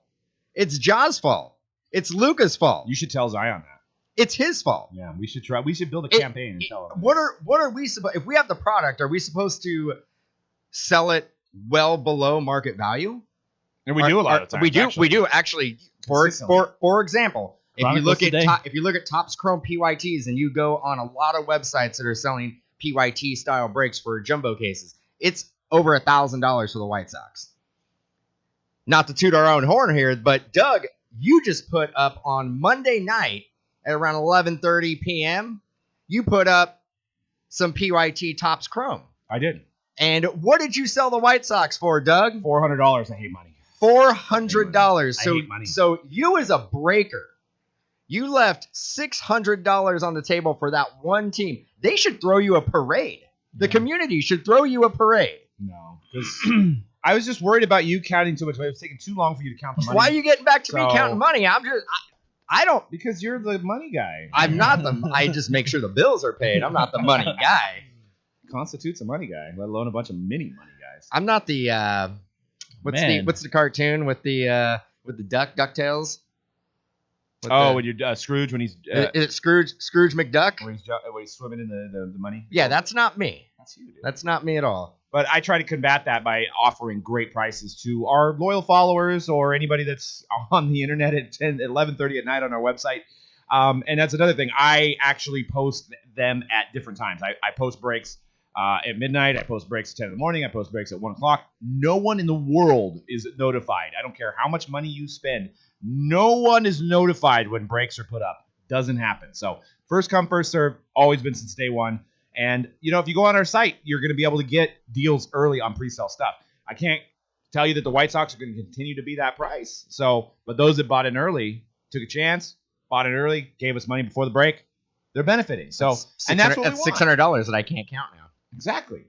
It's Ja's fault. It's Luka's fault. You should tell Zion that. It's his fault. Yeah, we should try. We should build a campaign and tell him. What are we supposed? If we have the product, are we supposed to sell it well below market value? And we do a lot of times. We do actually. For example, if you look at Topps Chrome PYTs and you go on a lot of websites that are selling PYT style breaks for jumbo cases, it's over $1,000 for the White Sox. Not to toot our own horn here, but Doug, you just put up on Monday night at around 11:30 p.m. You put up some PYT Topps Chrome. I did. And what did you sell the White Sox for, Doug? $400. I hate money. $400. I hate money. So you as a breaker, you left $600 on the table for that one team. They should throw you a parade. The community should throw you a parade. No, because I was just worried about you counting too much. It was taking too long for you to count the money. Why are you getting back to me counting money? I don't. Because you're the money guy. I'm not I just make sure the bills are paid. I'm not the money guy. Constitutes a money guy, let alone a bunch of mini money guys. I'm not the what's the cartoon with the DuckTales? When you're Scrooge when he's is it Scrooge McDuck? When he's swimming in the money. Yeah, that's not me. That's you, dude. That's not me at all. But I try to combat that by offering great prices to our loyal followers or anybody that's on the internet at 11:30 at night on our website. And that's another thing. I actually post them at different times. I post breaks at midnight. I post breaks at 10 in the morning. I post breaks at 1 o'clock. No one in the world is notified. I don't care how much money you spend. No one is notified when breaks are put up. Doesn't happen. So first come, first serve. Always been since day one. And, if you go on our site, you're going to be able to get deals early on pre-sale stuff. I can't tell you that the White Sox are going to continue to be that price. But those that bought in early took a chance, bought it early, gave us money before the break. They're benefiting. So, and that's what we want. That's $600 that I can't count now. Exactly.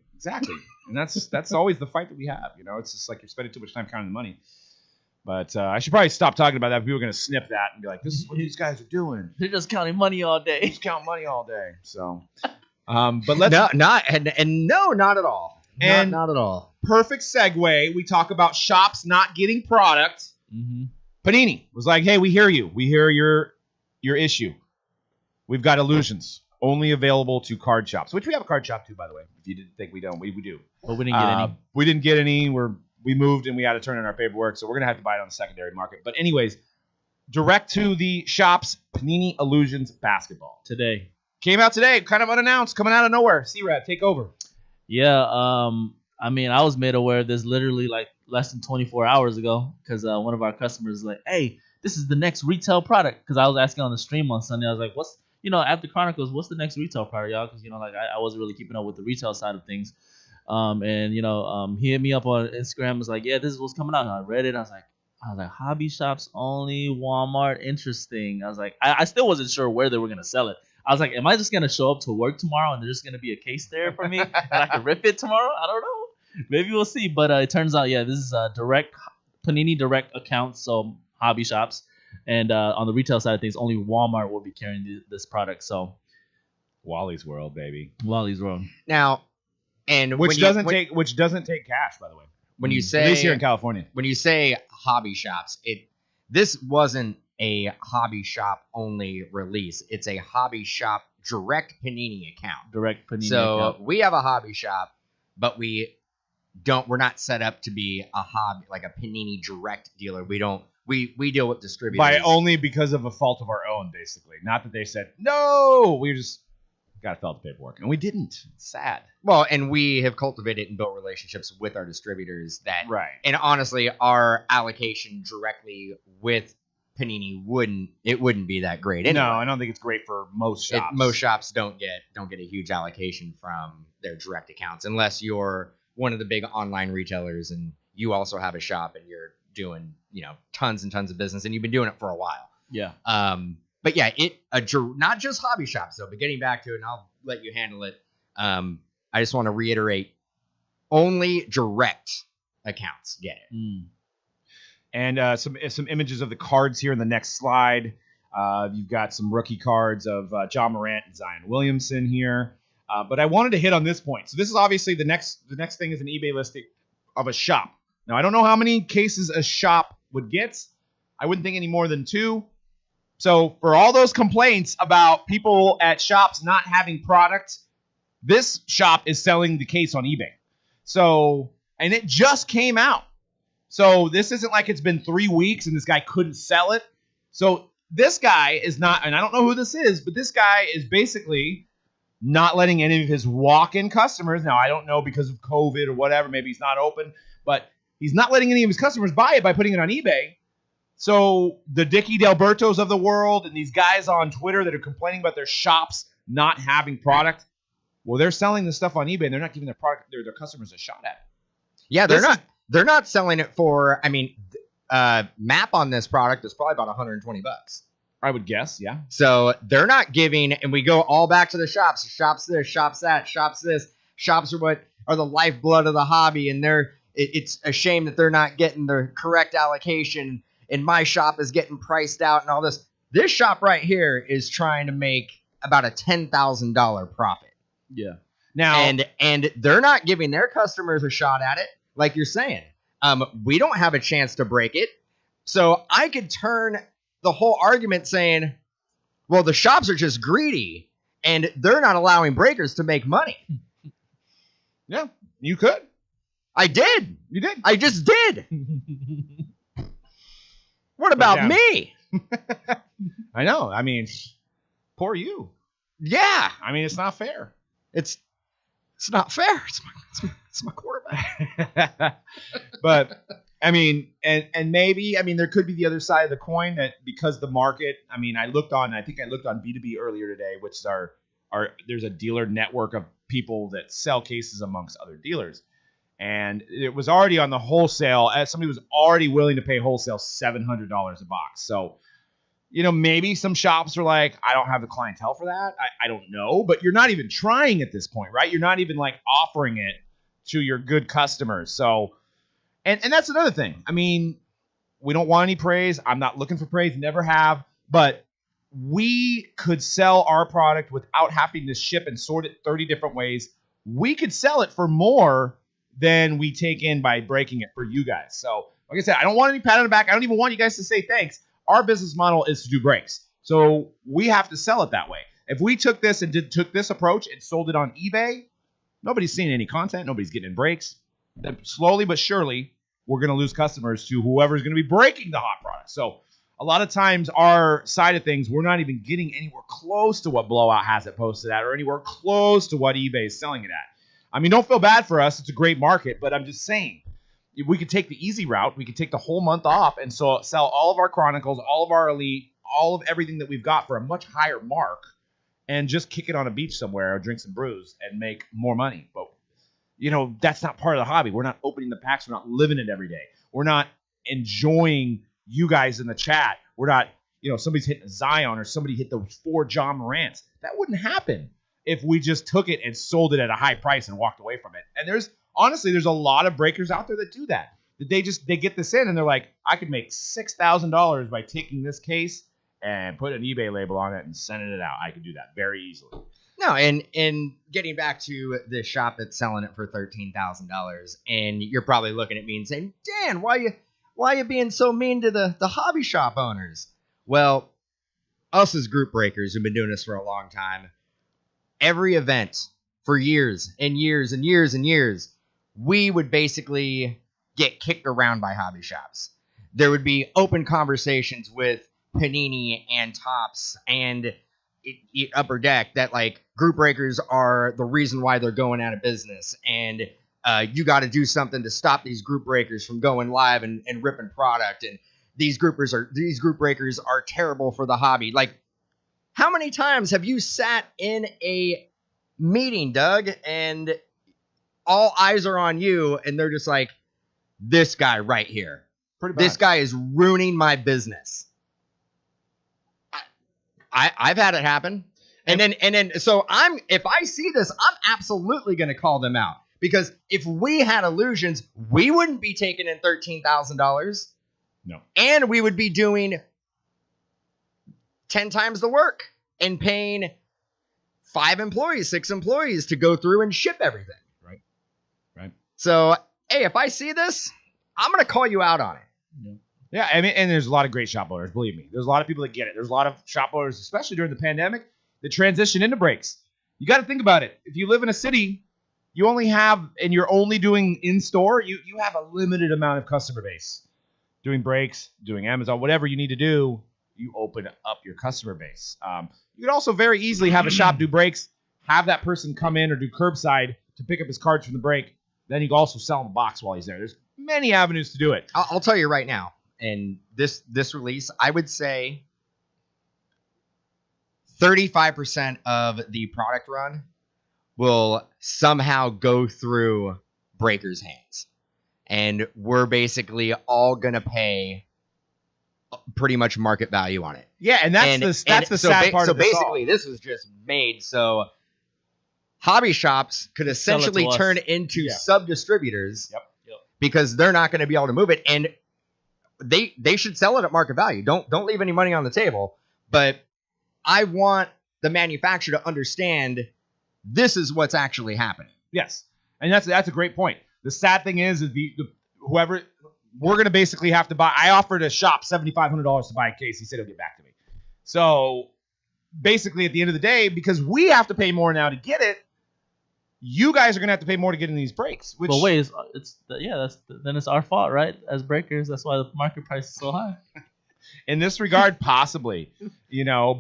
And that's always the fight that we have. It's just like you're spending too much time counting the money. But I should probably stop talking about that. People are going to snip that and be like, this is what these guys are doing. They're just counting money all day. Just count money all day. So, but let's not at all. Not at all. Perfect segue. We talk about shops not getting product. Mm-hmm. Panini was like, hey, we hear you. We hear your issue. We've got Illusions only available to card shops, which we have a card shop too, by the way. If you didn't think we don't, we do. But we didn't get any. We didn't get any. We moved and we had to turn in our paperwork, so we're going to have to buy it on the secondary market. But anyways, direct to the shops, Panini Illusions Basketball. Came out today, kind of unannounced, coming out of nowhere. C-Rad, take over. Yeah, I was made aware of this literally like less than 24 hours ago because one of our customers was like, hey, this is the next retail product. Because I was asking on the stream on Sunday, I was like, after Chronicles, what's the next retail product, y'all? Because, I wasn't really keeping up with the retail side of things. He hit me up on Instagram, was like, yeah, this is what's coming out. And I read it. I was like, hobby shops only, Walmart, interesting. I was like, I still wasn't sure where they were going to sell it. I was like, am I just going to show up to work tomorrow and there's just going to be a case there for me and I can rip it tomorrow? I don't know. Maybe we'll see. But it turns out, this is direct Panini direct accounts, so hobby shops. And on the retail side of things, only Walmart will be carrying this product. So Wally's World, baby. Wally's World. Now, and which doesn't take cash, by the way. When you say, at least here in California, when you say hobby shops, this wasn't a hobby shop only release. It's a hobby shop direct Panini account. Direct Panini account. So we have a hobby shop, but we we're not set up to be a hobby, like a Panini direct dealer. We deal with distributors. Only because of a fault of our own, basically. Not that they said, no, we just got to fill out the paperwork. And we didn't. It's sad. Well, and we have cultivated and built relationships with our distributors that, right. And honestly, our allocation directly with Panini wouldn't be that great anyway. No, I don't think it's great for most shops. Most shops don't get a huge allocation from their direct accounts unless you're one of the big online retailers and you also have a shop and you're doing, tons and tons of business and you've been doing it for a while. Yeah. But yeah, not just hobby shops though, but getting back to it, and I'll let you handle it. I just want to reiterate, only direct accounts get it. Mm. And some images of the cards here in the next slide. You've got some rookie cards of John Morant and Zion Williamson here. But I wanted to hit on this point. So this is obviously the next thing is an eBay listing of a shop. Now, I don't know how many cases a shop would get. I wouldn't think any more than 2. So for all those complaints about people at shops not having product, this shop is selling the case on eBay. So, and it just came out. So this isn't like it's been 3 weeks and this guy couldn't sell it. So this guy is not, and I don't know who this is, but this guy is basically not letting any of his walk-in customers, now I don't know because of COVID or whatever, maybe he's not open, but he's not letting any of his customers buy it by putting it on eBay. So the Dickie Delbertos of the world and these guys on Twitter that are complaining about their shops not having product, well, they're selling this stuff on eBay and they're not giving their product their customers a shot at it. Yeah, they're not selling it for, map on this product is probably about $120. I would guess, yeah. So they're not giving, and we go all back to the shops. Shops this, shops that, shops this. Shops are what are the lifeblood of the hobby, and it's a shame that they're not getting the correct allocation, and my shop is getting priced out and all this. This shop right here is trying to make about a $10,000 profit. Yeah. Now, and they're not giving their customers a shot at it, like you're saying. We don't have a chance to break it. So I could turn the whole argument saying, well, the shops are just greedy and they're not allowing breakers to make money. Yeah, you could. I did. You did. I just did. What about me? I know. I mean, poor you. Yeah. I mean, it's not fair. It's not fair. It's my quarterback. But I mean, and maybe, there could be the other side of the coin that because the market, I think I looked on B2B earlier today, which is there's a dealer network of people that sell cases amongst other dealers. And it was already on the wholesale, as somebody was already willing to pay wholesale $700 a box. So, maybe some shops are like, I don't have the clientele for that. I don't know, but you're not even trying at this point, right? You're not even like offering it to your good customers. So, and that's another thing. We don't want any praise. I'm not looking for praise, never have, but we could sell our product without having to ship and sort it 30 different ways. We could sell it for more than we take in by breaking it for you guys. So, like I said, I don't want any pat on the back. I don't even want you guys to say thanks. Our business model is to do breaks. So we have to sell it that way. If we took this and took this approach and sold it on eBay, nobody's seeing any content. Nobody's getting in breaks. Then slowly but surely, we're going to lose customers to whoever's going to be breaking the hot product. So a lot of times our side of things, we're not even getting anywhere close to what Blowout has it posted at or anywhere close to what eBay is selling it at. Don't feel bad for us. It's a great market, but I'm just saying, if we could take the easy route. We could take the whole month off and sell all of our Chronicles, all of our Elite, all of everything that we've got for a much higher mark and just kick it on a beach somewhere or drink some brews and make more money. But, that's not part of the hobby. We're not opening the packs. We're not living it every day. We're not enjoying you guys in the chat. We're not, somebody's hitting a Zion or somebody hit those 4 John Morants. That wouldn't happen if we just took it and sold it at a high price and walked away from it. And there's a lot of breakers out there that do that. They get this in and they're like, I could make $6,000 by taking this case and put an eBay label on it and sending it out. I could do that very easily. No, and getting back to the shop that's selling it for $13,000, and you're probably looking at me and saying, Dan, why are you being so mean to the hobby shop owners? Well, us as group breakers who've been doing this for a long time, every event for years and years and years and years, we would basically get kicked around by hobby shops. There would be open conversations with Panini and Topps and Upper Deck that like group breakers are the reason why they're going out of business, and you got to do something to stop these group breakers from going live and ripping product, and these group breakers are terrible for the hobby. Like, how many times have you sat in a meeting, Doug, and all eyes are on you, and they're just like, this guy right here, this guy is ruining my business. I've had it happen. And then so if I see this, I'm absolutely going to call them out, because if we had Illusions, we wouldn't be taking in $13,000. No. And we would be doing 10 times the work and paying 5 employees, 6 employees to go through and ship everything. Right. So, hey, if I see this, I'm going to call you out on it. Yeah, I mean, and there's a lot of great shop owners, believe me. There's a lot of people that get it. There's a lot of shop owners, especially during the pandemic, that transition into breaks. You got to think about it. If you live in a city, you only have, and you're only doing in-store, you have a limited amount of customer base. Doing breaks, doing Amazon, whatever you need to do, you open up your customer base. You could also very easily have a shop do breaks, have that person come in or do curbside to pick up his cards from the break. Then you can also sell him a box while he's there. There's many avenues to do it. I'll tell you right now. And this release, I would say 35% of the product run will somehow go through breakers' hands. And we're basically all going to pay pretty much market value on it. Yeah, and that's the sad part of this. So basically, this was just made so hobby shops could essentially turn into sub-distributors. Yep. Because they're not going to be able to move it. And they should sell it at market value. Don't leave any money on the table. But I want the manufacturer to understand this is what's actually happening. Yes, and that's a great point. The sad thing is whoever we're gonna basically have to buy. I offered a shop $7,500 to buy a case. He said he'll get back to me. So basically, at the end of the day, because we have to pay more now to get it, you guys are gonna have to pay more to get in these breaks. Which, but wait, then it's our fault, right? As breakers, that's why the market price is so high. In this regard, possibly,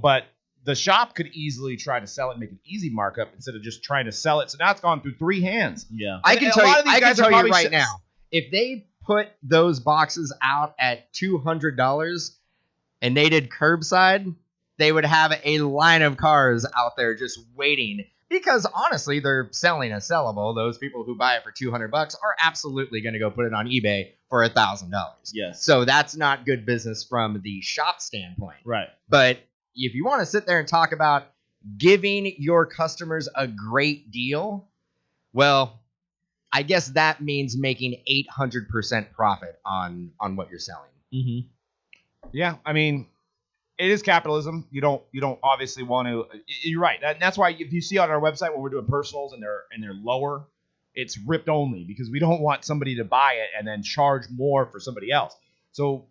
but the shop could easily try to sell it and make an easy markup instead of just trying to sell it. So now it's gone through 3 hands. Yeah, I can tell you right now, if they put those boxes out at $200 and they did curbside, they would have a line of cars out there just waiting. Because honestly, they're selling a sellable. Those people who buy it for $200 are absolutely going to go put it on eBay for $1,000. Yes. So that's not good business from the shop standpoint. Right. But if you want to sit there and talk about giving your customers a great deal, well, I guess that means making 800% profit on what you're selling. Mm-hmm. Yeah, I mean, it is capitalism. You don't obviously want to. You're right. That's why if you see on our website when we're doing personals and they're lower, it's ripped only because we don't want somebody to buy it and then charge more for somebody else. So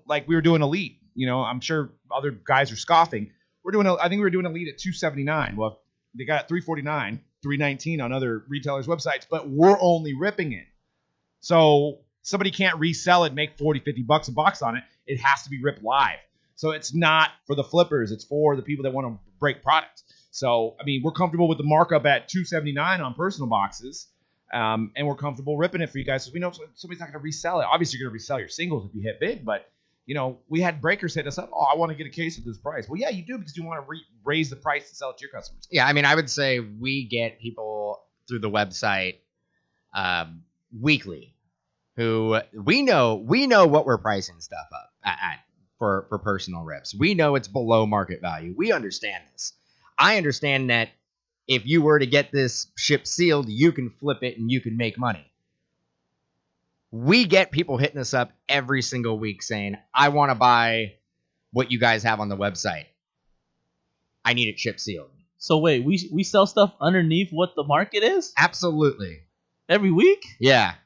like we were doing Elite. I'm sure other guys are scoffing. I think we were doing Elite at $279. Well, they got it $349, $319 on other retailers' websites, but we're only ripping it. So somebody can't resell it, make $40, $50 a box on it. It has to be ripped live. So it's not for the flippers. It's for the people that want to break products. So, I mean, we're comfortable with the markup at $279 on personal boxes, and we're comfortable ripping it for you guys. So we know somebody's not going to resell it. Obviously, you're going to resell your singles if you hit big, but, we had breakers hit us up. Oh, I want to get a case at this price. Well, yeah, you do because you want to raise the price to sell it to your customers. Yeah, I mean, I would say we get people through the website weekly who we know what we're pricing stuff up at. For personal rips. We know it's below market value. We understand this. I understand that if you were to get this ship sealed, you can flip it and you can make money. We get people hitting us up every single week saying, I want to buy what you guys have on the website. I need it ship sealed. So wait, we sell stuff underneath what the market is? Absolutely. Every week? Yeah.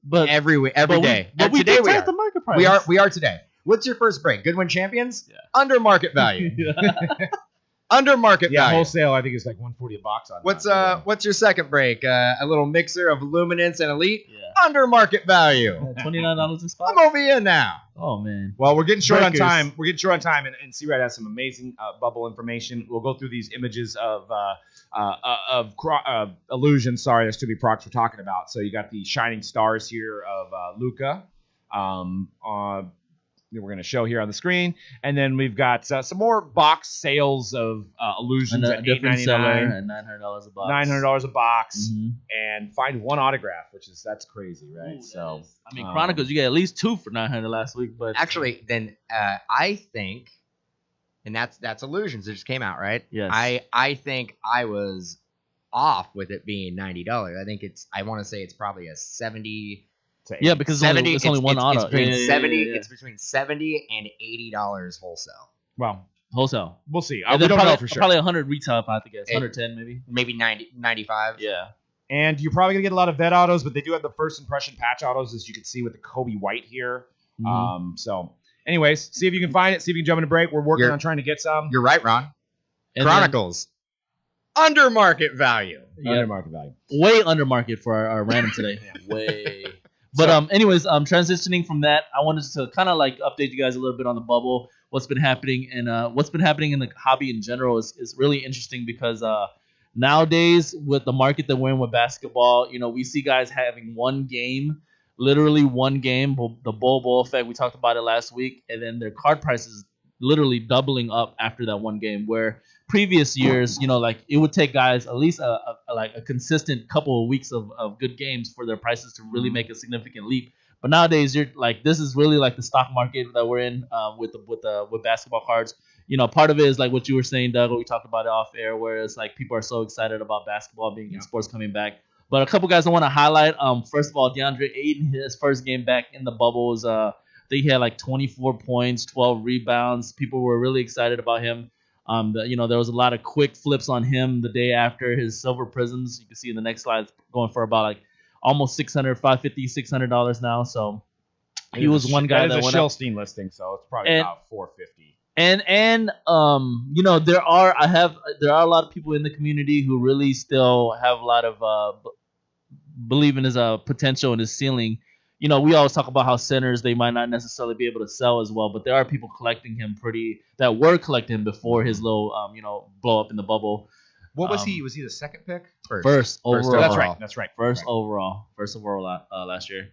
But every day. But today we are. The market price. We are today. What's your first break? Goodwin Champions? Yeah. Under market value. Under market value. Wholesale I think is like $140 a box on. What's your second break? A little mixer of Luminance and Elite. Yeah. Under market value. $29 a spot. I'm over here now. Oh man. Well, we're getting short on time. And C-Rad has some amazing bubble information. We'll go through these images of illusion. Sorry, that's to be procs we're talking about. So you got the shining stars here of Luka. We're going to show here on the screen, and then we've got some more box sales of illusions at $8.99 and $900 a box. $900 a box, and find one autograph, that's crazy, right? Ooh, I mean, Chronicles, you got at least 2 for $900 last week, but actually, then I think, and that's illusions. It just came out, right? Yes. I think I was off with it being $90. I think I want to say it's probably a 70. Yeah, because it's only one auto. It's between $70 and $80 wholesale. Well, wholesale. We'll see. We don't know for sure. Probably 100 retail, if I have to guess. 110 maybe. Maybe 90, 95. Yeah. And you're probably gonna get a lot of vet autos, but they do have the first impression patch autos, as you can see with the Kobe White here. So, anyways, see if you can find it. See if you can jump in a break. We're working on trying to get some. You're right, Ron. And Chronicles. Under market value. Under market value. Way under market for our random today. Way. But anyways, transitioning from that, I wanted to kind of like update you guys a little bit on the bubble, what's been happening, and what's been happening in the hobby in general is really interesting because nowadays with the market that we're in with basketball, we see guys having one game, literally one game, the Bowl effect. We talked about it last week, and then their card prices literally doubling up after that one game. Where previous years, like it would take guys at least a consistent couple of weeks of good games for their prices to really make a significant leap. But nowadays, you're like, this is really like the stock market that we're in with basketball cards. Part of it is like what you were saying, Doug. We talked about it off air, where it's like people are so excited about basketball being in sports coming back. But a couple guys I want to highlight. First of all, DeAndre Ayton, his first game back in the bubble was I think he had like 24 points, 12 rebounds. People were really excited about him. There was a lot of quick flips on him the day after his silver prisms. You can see in the next slide going for about like almost $600, $550, $600 now. So he was one guy that went up. It's a Schellstein listing, so it's probably about $450. And there are a lot of people in the community who really still have a lot of believe in his potential and his ceiling. We always talk about how centers, they might not necessarily be able to sell as well, but there are people collecting him that were collecting him before his little, blow up in the bubble. What was he? Was he the second pick? First overall. That's right. First overall last year.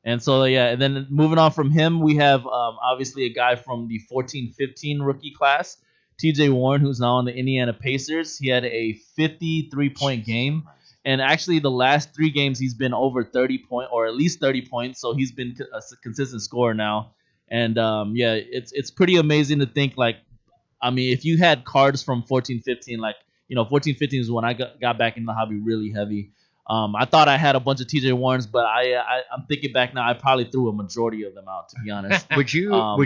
And so, and then moving on from him, we have obviously a guy from the 14-15 rookie class, TJ Warren, who's now on the Indiana Pacers. He had a 53-point game. And actually, the last 3 games, he's been over 30 points, or at least 30 points. So he's been a consistent scorer now. And it's pretty amazing to think if you had cards from 14-15, 14-15 is when I got back in the hobby really heavy. I thought I had a bunch of TJ Warrens, but I'm thinking back now, I probably threw a majority of them out, to be honest. Would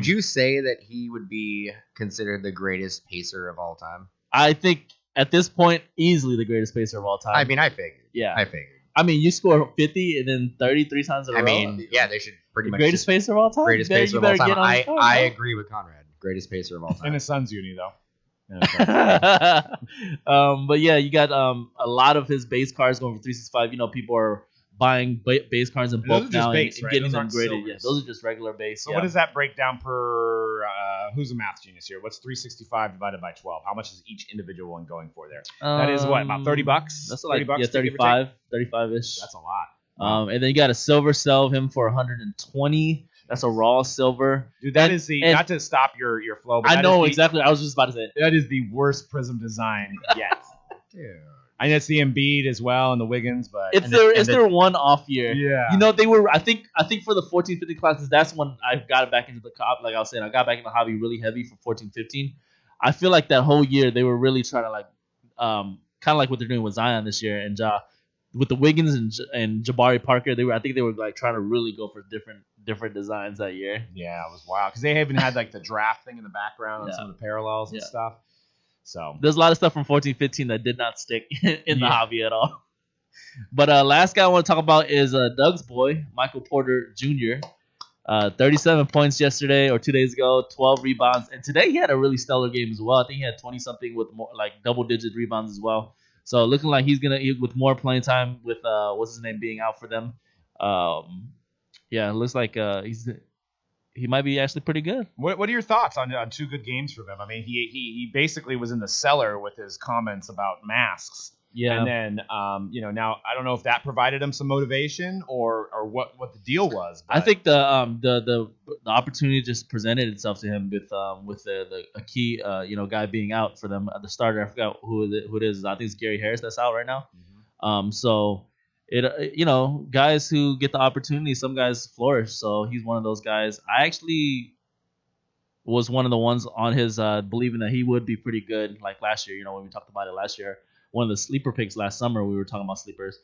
you say that he would be considered the greatest pacer of all time? I think. At this point, easily the greatest pacer of all time. I mean, I figured. Yeah. I figured. I mean, you score 50 and then 33 times in a row. I mean, yeah, they should pretty much. Greatest pacer of all time? Greatest pacer of all time. I agree with Conrad. Greatest pacer of all time. In his son's uni, though. But yeah, you got a lot of his base cards going for 365. People are buying base cards in bulk now and getting them graded. Yeah, those are just regular base. So what does that break down per? Who's a math genius here? What's 365 divided by 12? How much is each individual one going for there? That is what, about $30? That's like $30, 35-ish. That's a lot. And then you got a silver sell of him for 120. That's a raw silver. Dude, that is not to stop your flow. But I know exactly. I was just about to say it. That is the worst prism design yet. Dude. I know it's the Embiid as well and the Wiggins, but it's their one off year. Yeah. They were. I think for the 14-15 classes, that's when I got back into the cop. Like I was saying, I got back in the hobby really heavy for 14-15. I feel like that whole year they were really trying to kind of like what they're doing with Zion this year and with the Wiggins and Jabari Parker. I think they were like trying to really go for different designs that year. Yeah, it was wild because they even had like the draft thing in the background on some of the parallels and stuff. So there's a lot of stuff from 14-15 that did not stick in the hobby at all. But last guy I want to talk about is Doug's boy, Michael Porter Jr. 37 points yesterday or 2 days ago, 12 rebounds, and today he had a really stellar game as well. I think he had 20 something with more like double-digit rebounds as well. So looking like he's gonna with more playing time with what's his name being out for them. Yeah, it looks like he might be actually pretty good. What are your thoughts on 2 good games for them? I mean, he basically was in the cellar with his comments about masks. Yeah. And then, now I don't know if that provided him some motivation or what the deal was. But. I think the opportunity just presented itself to him with a key guy being out for them at the starter. I forgot who it is. I think it's Gary Harris that's out right now. Mm-hmm. So it guys who get the opportunity, some guys flourish. So he's one of those guys. I actually was one of the ones on his believing that he would be pretty good like last year. When we talked about it last year. One of the sleeper picks last summer. We were talking about sleepers.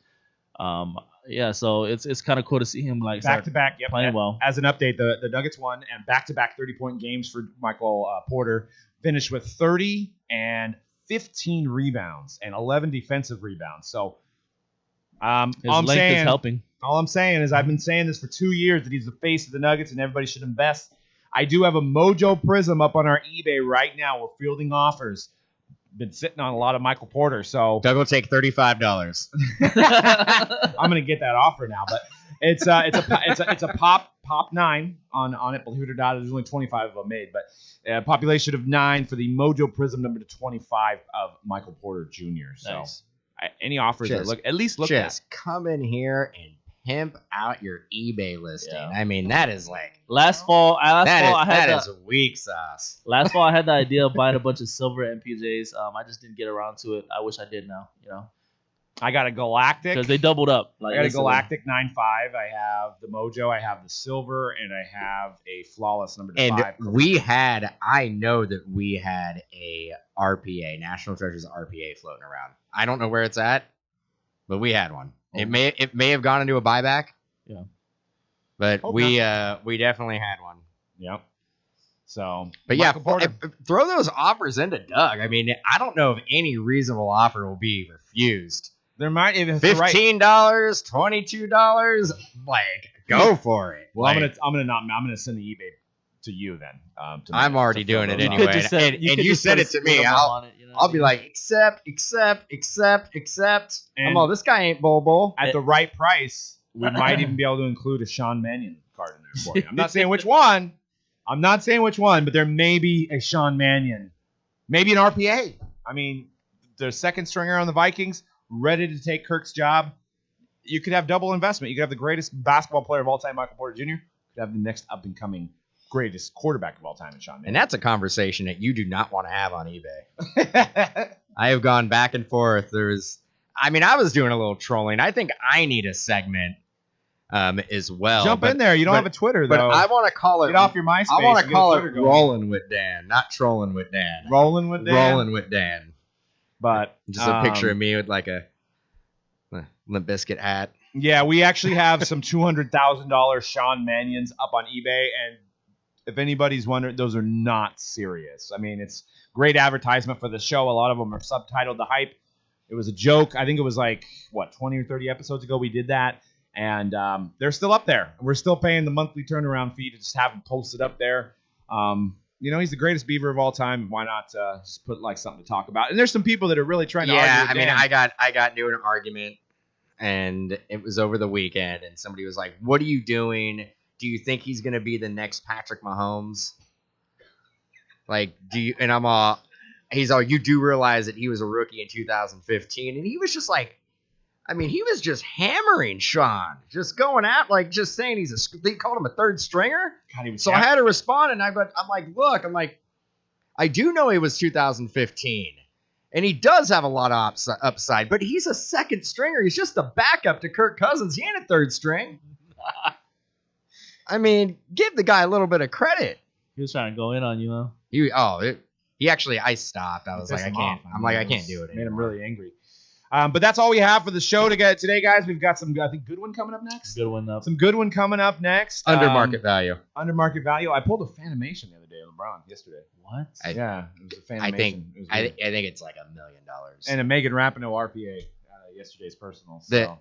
So it's kind of cool to see him like back to back, playing well. As an update, the Nuggets won and back to back 30-point games for Michael Porter. Finished with 30 and 15 rebounds and 11 defensive rebounds. So all I'm saying is I've been saying this for 2 years that he's the face of the Nuggets and everybody should invest. I do have a Mojo Prism up on our eBay right now. We're fielding offers. Been sitting on a lot of Michael Porter, so Doug will take $35. I'm gonna get that offer now, but it's a pop 9 on it. Believe it or not, there's only 25 of them made, but population of 9 for the Mojo Prism number to 25 of Michael Porter Jr. So nice. Any offers that look at. Just come in here and pimp out your eBay listing. Yeah. I mean, that is like last fall. That is weak sauce. Last fall, I had the idea of buying a bunch of silver MPJs. I just didn't get around to it. I wish I did now. I got a Galactic because they doubled up. I got a Galactic 9.5. I have the Mojo. I have the silver, and I have a flawless number 5. And I know that we had a RPA, National Treasures RPA, floating around. I don't know where it's at, but we had one. It may have gone into a buyback. Yeah. But we definitely had one. Yep. So, but throw those offers into Doug. I mean, I don't know if any reasonable offer will be refused. There might if $15, $22, like go for it. Well, I'm gonna send the eBay to you then. I'm already doing it anyway. You said it to me. I'll be like, accept. And this guy ain't Bull. At the right price, we might even be able to include a Sean Mannion card in there for you. I'm not saying which one, but there may be a Sean Mannion, maybe an RPA. I mean, the second stringer on the Vikings, ready to take Kirk's job. You could have double investment. You could have the greatest basketball player of all time, Michael Porter Jr. You could have the next up-and-coming greatest quarterback of all time in Sean Mannion. And that's a conversation that you do not want to have on eBay. I have gone back and forth. I was doing a little trolling. I think I need a segment as well. Jump in there. You don't have a Twitter, though. But I want to call it. Get off your MySpace. I want to call it Rolling with Dan, not Trolling with Dan. Rolling with Dan? Rolling with Dan. But just a picture of me with like a Limp Bizkit hat. Yeah, we actually have some $200,000 Sean Mannions up on eBay, and if anybody's wondering, those are not serious. I mean, it's great advertisement for the show. A lot of them are subtitled The Hype. It was a joke. I think it was 20 or 30 episodes ago we did that. And they're still up there. We're still paying the monthly turnaround fee to just have them posted up there. He's the greatest Beaver of all time. Why not just put something to talk about? And there's some people that are really trying to argue. Yeah, I mean, I got into an argument, and it was over the weekend, and somebody was like, "What are you doing? Do you think he's going to be the next Patrick Mahomes? Do you?" And I'm all, he's all, "You do realize that he was a rookie in 2015," and he was just like, he was just hammering Sean, just going out, just saying they called him a third stringer. God, so I had to respond, and I'm like, I do know he was 2015, and he does have a lot of upside, but he's a second stringer. He's just a backup to Kirk Cousins. He ain't a third string. Give the guy a little bit of credit. He was trying to go in on you, huh? I stopped. I was like, I can't. I can't do it anymore. Made him really angry. But that's all we have for the show today, guys. We've got some, I think, good one coming up next. Some good one coming up next. Under market value. I pulled a Fanimation the other day on LeBron yesterday. What? It was a Fanimation. I think it's like $1 million. And a Megan Rapinoe RPA, yesterday's personal. So.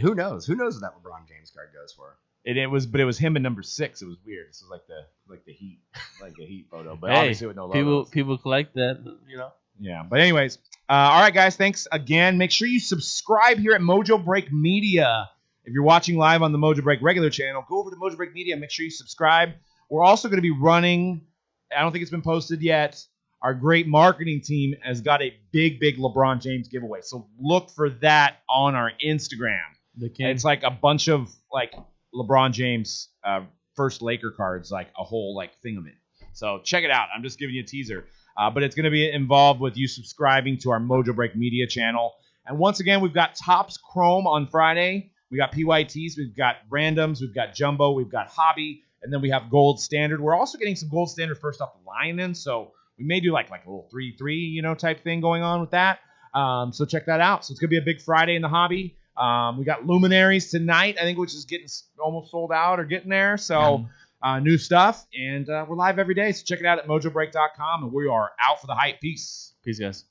Who knows? Who knows what that LeBron James card goes for? But it was him in number 6. It was weird. This was like the Heat photo, but obviously with no logo. People collect that, Yeah, but anyways, all right, guys, thanks again. Make sure you subscribe here at Mojobreak Media. If you're watching live on the Mojobreak regular channel, go over to Mojobreak Media. Make sure you subscribe. We're also going to be running. I don't think it's been posted yet. Our great marketing team has got a big LeBron James giveaway, so look for that on our Instagram. It's like a bunch of like LeBron James first Laker cards, like a whole like thing of it. So check it out. I'm just giving you a teaser. But it's going to be involved with you subscribing to our Mojobreak Media channel. And once again, we've got Topps Chrome on Friday. We got PYTs, we've got randoms, we've got jumbo, we've got hobby, and then we have gold standard. We're also getting some gold standard first off the line in, so we may do like a little 3-3, type thing going on with that. So check that out. So it's going to be a big Friday in the hobby. We got Luminaries tonight, I think, which is getting almost sold out or getting there. So new stuff, and we're live every day. So check it out at mojobreak.com, and we are out for the hype. Peace. Peace, guys.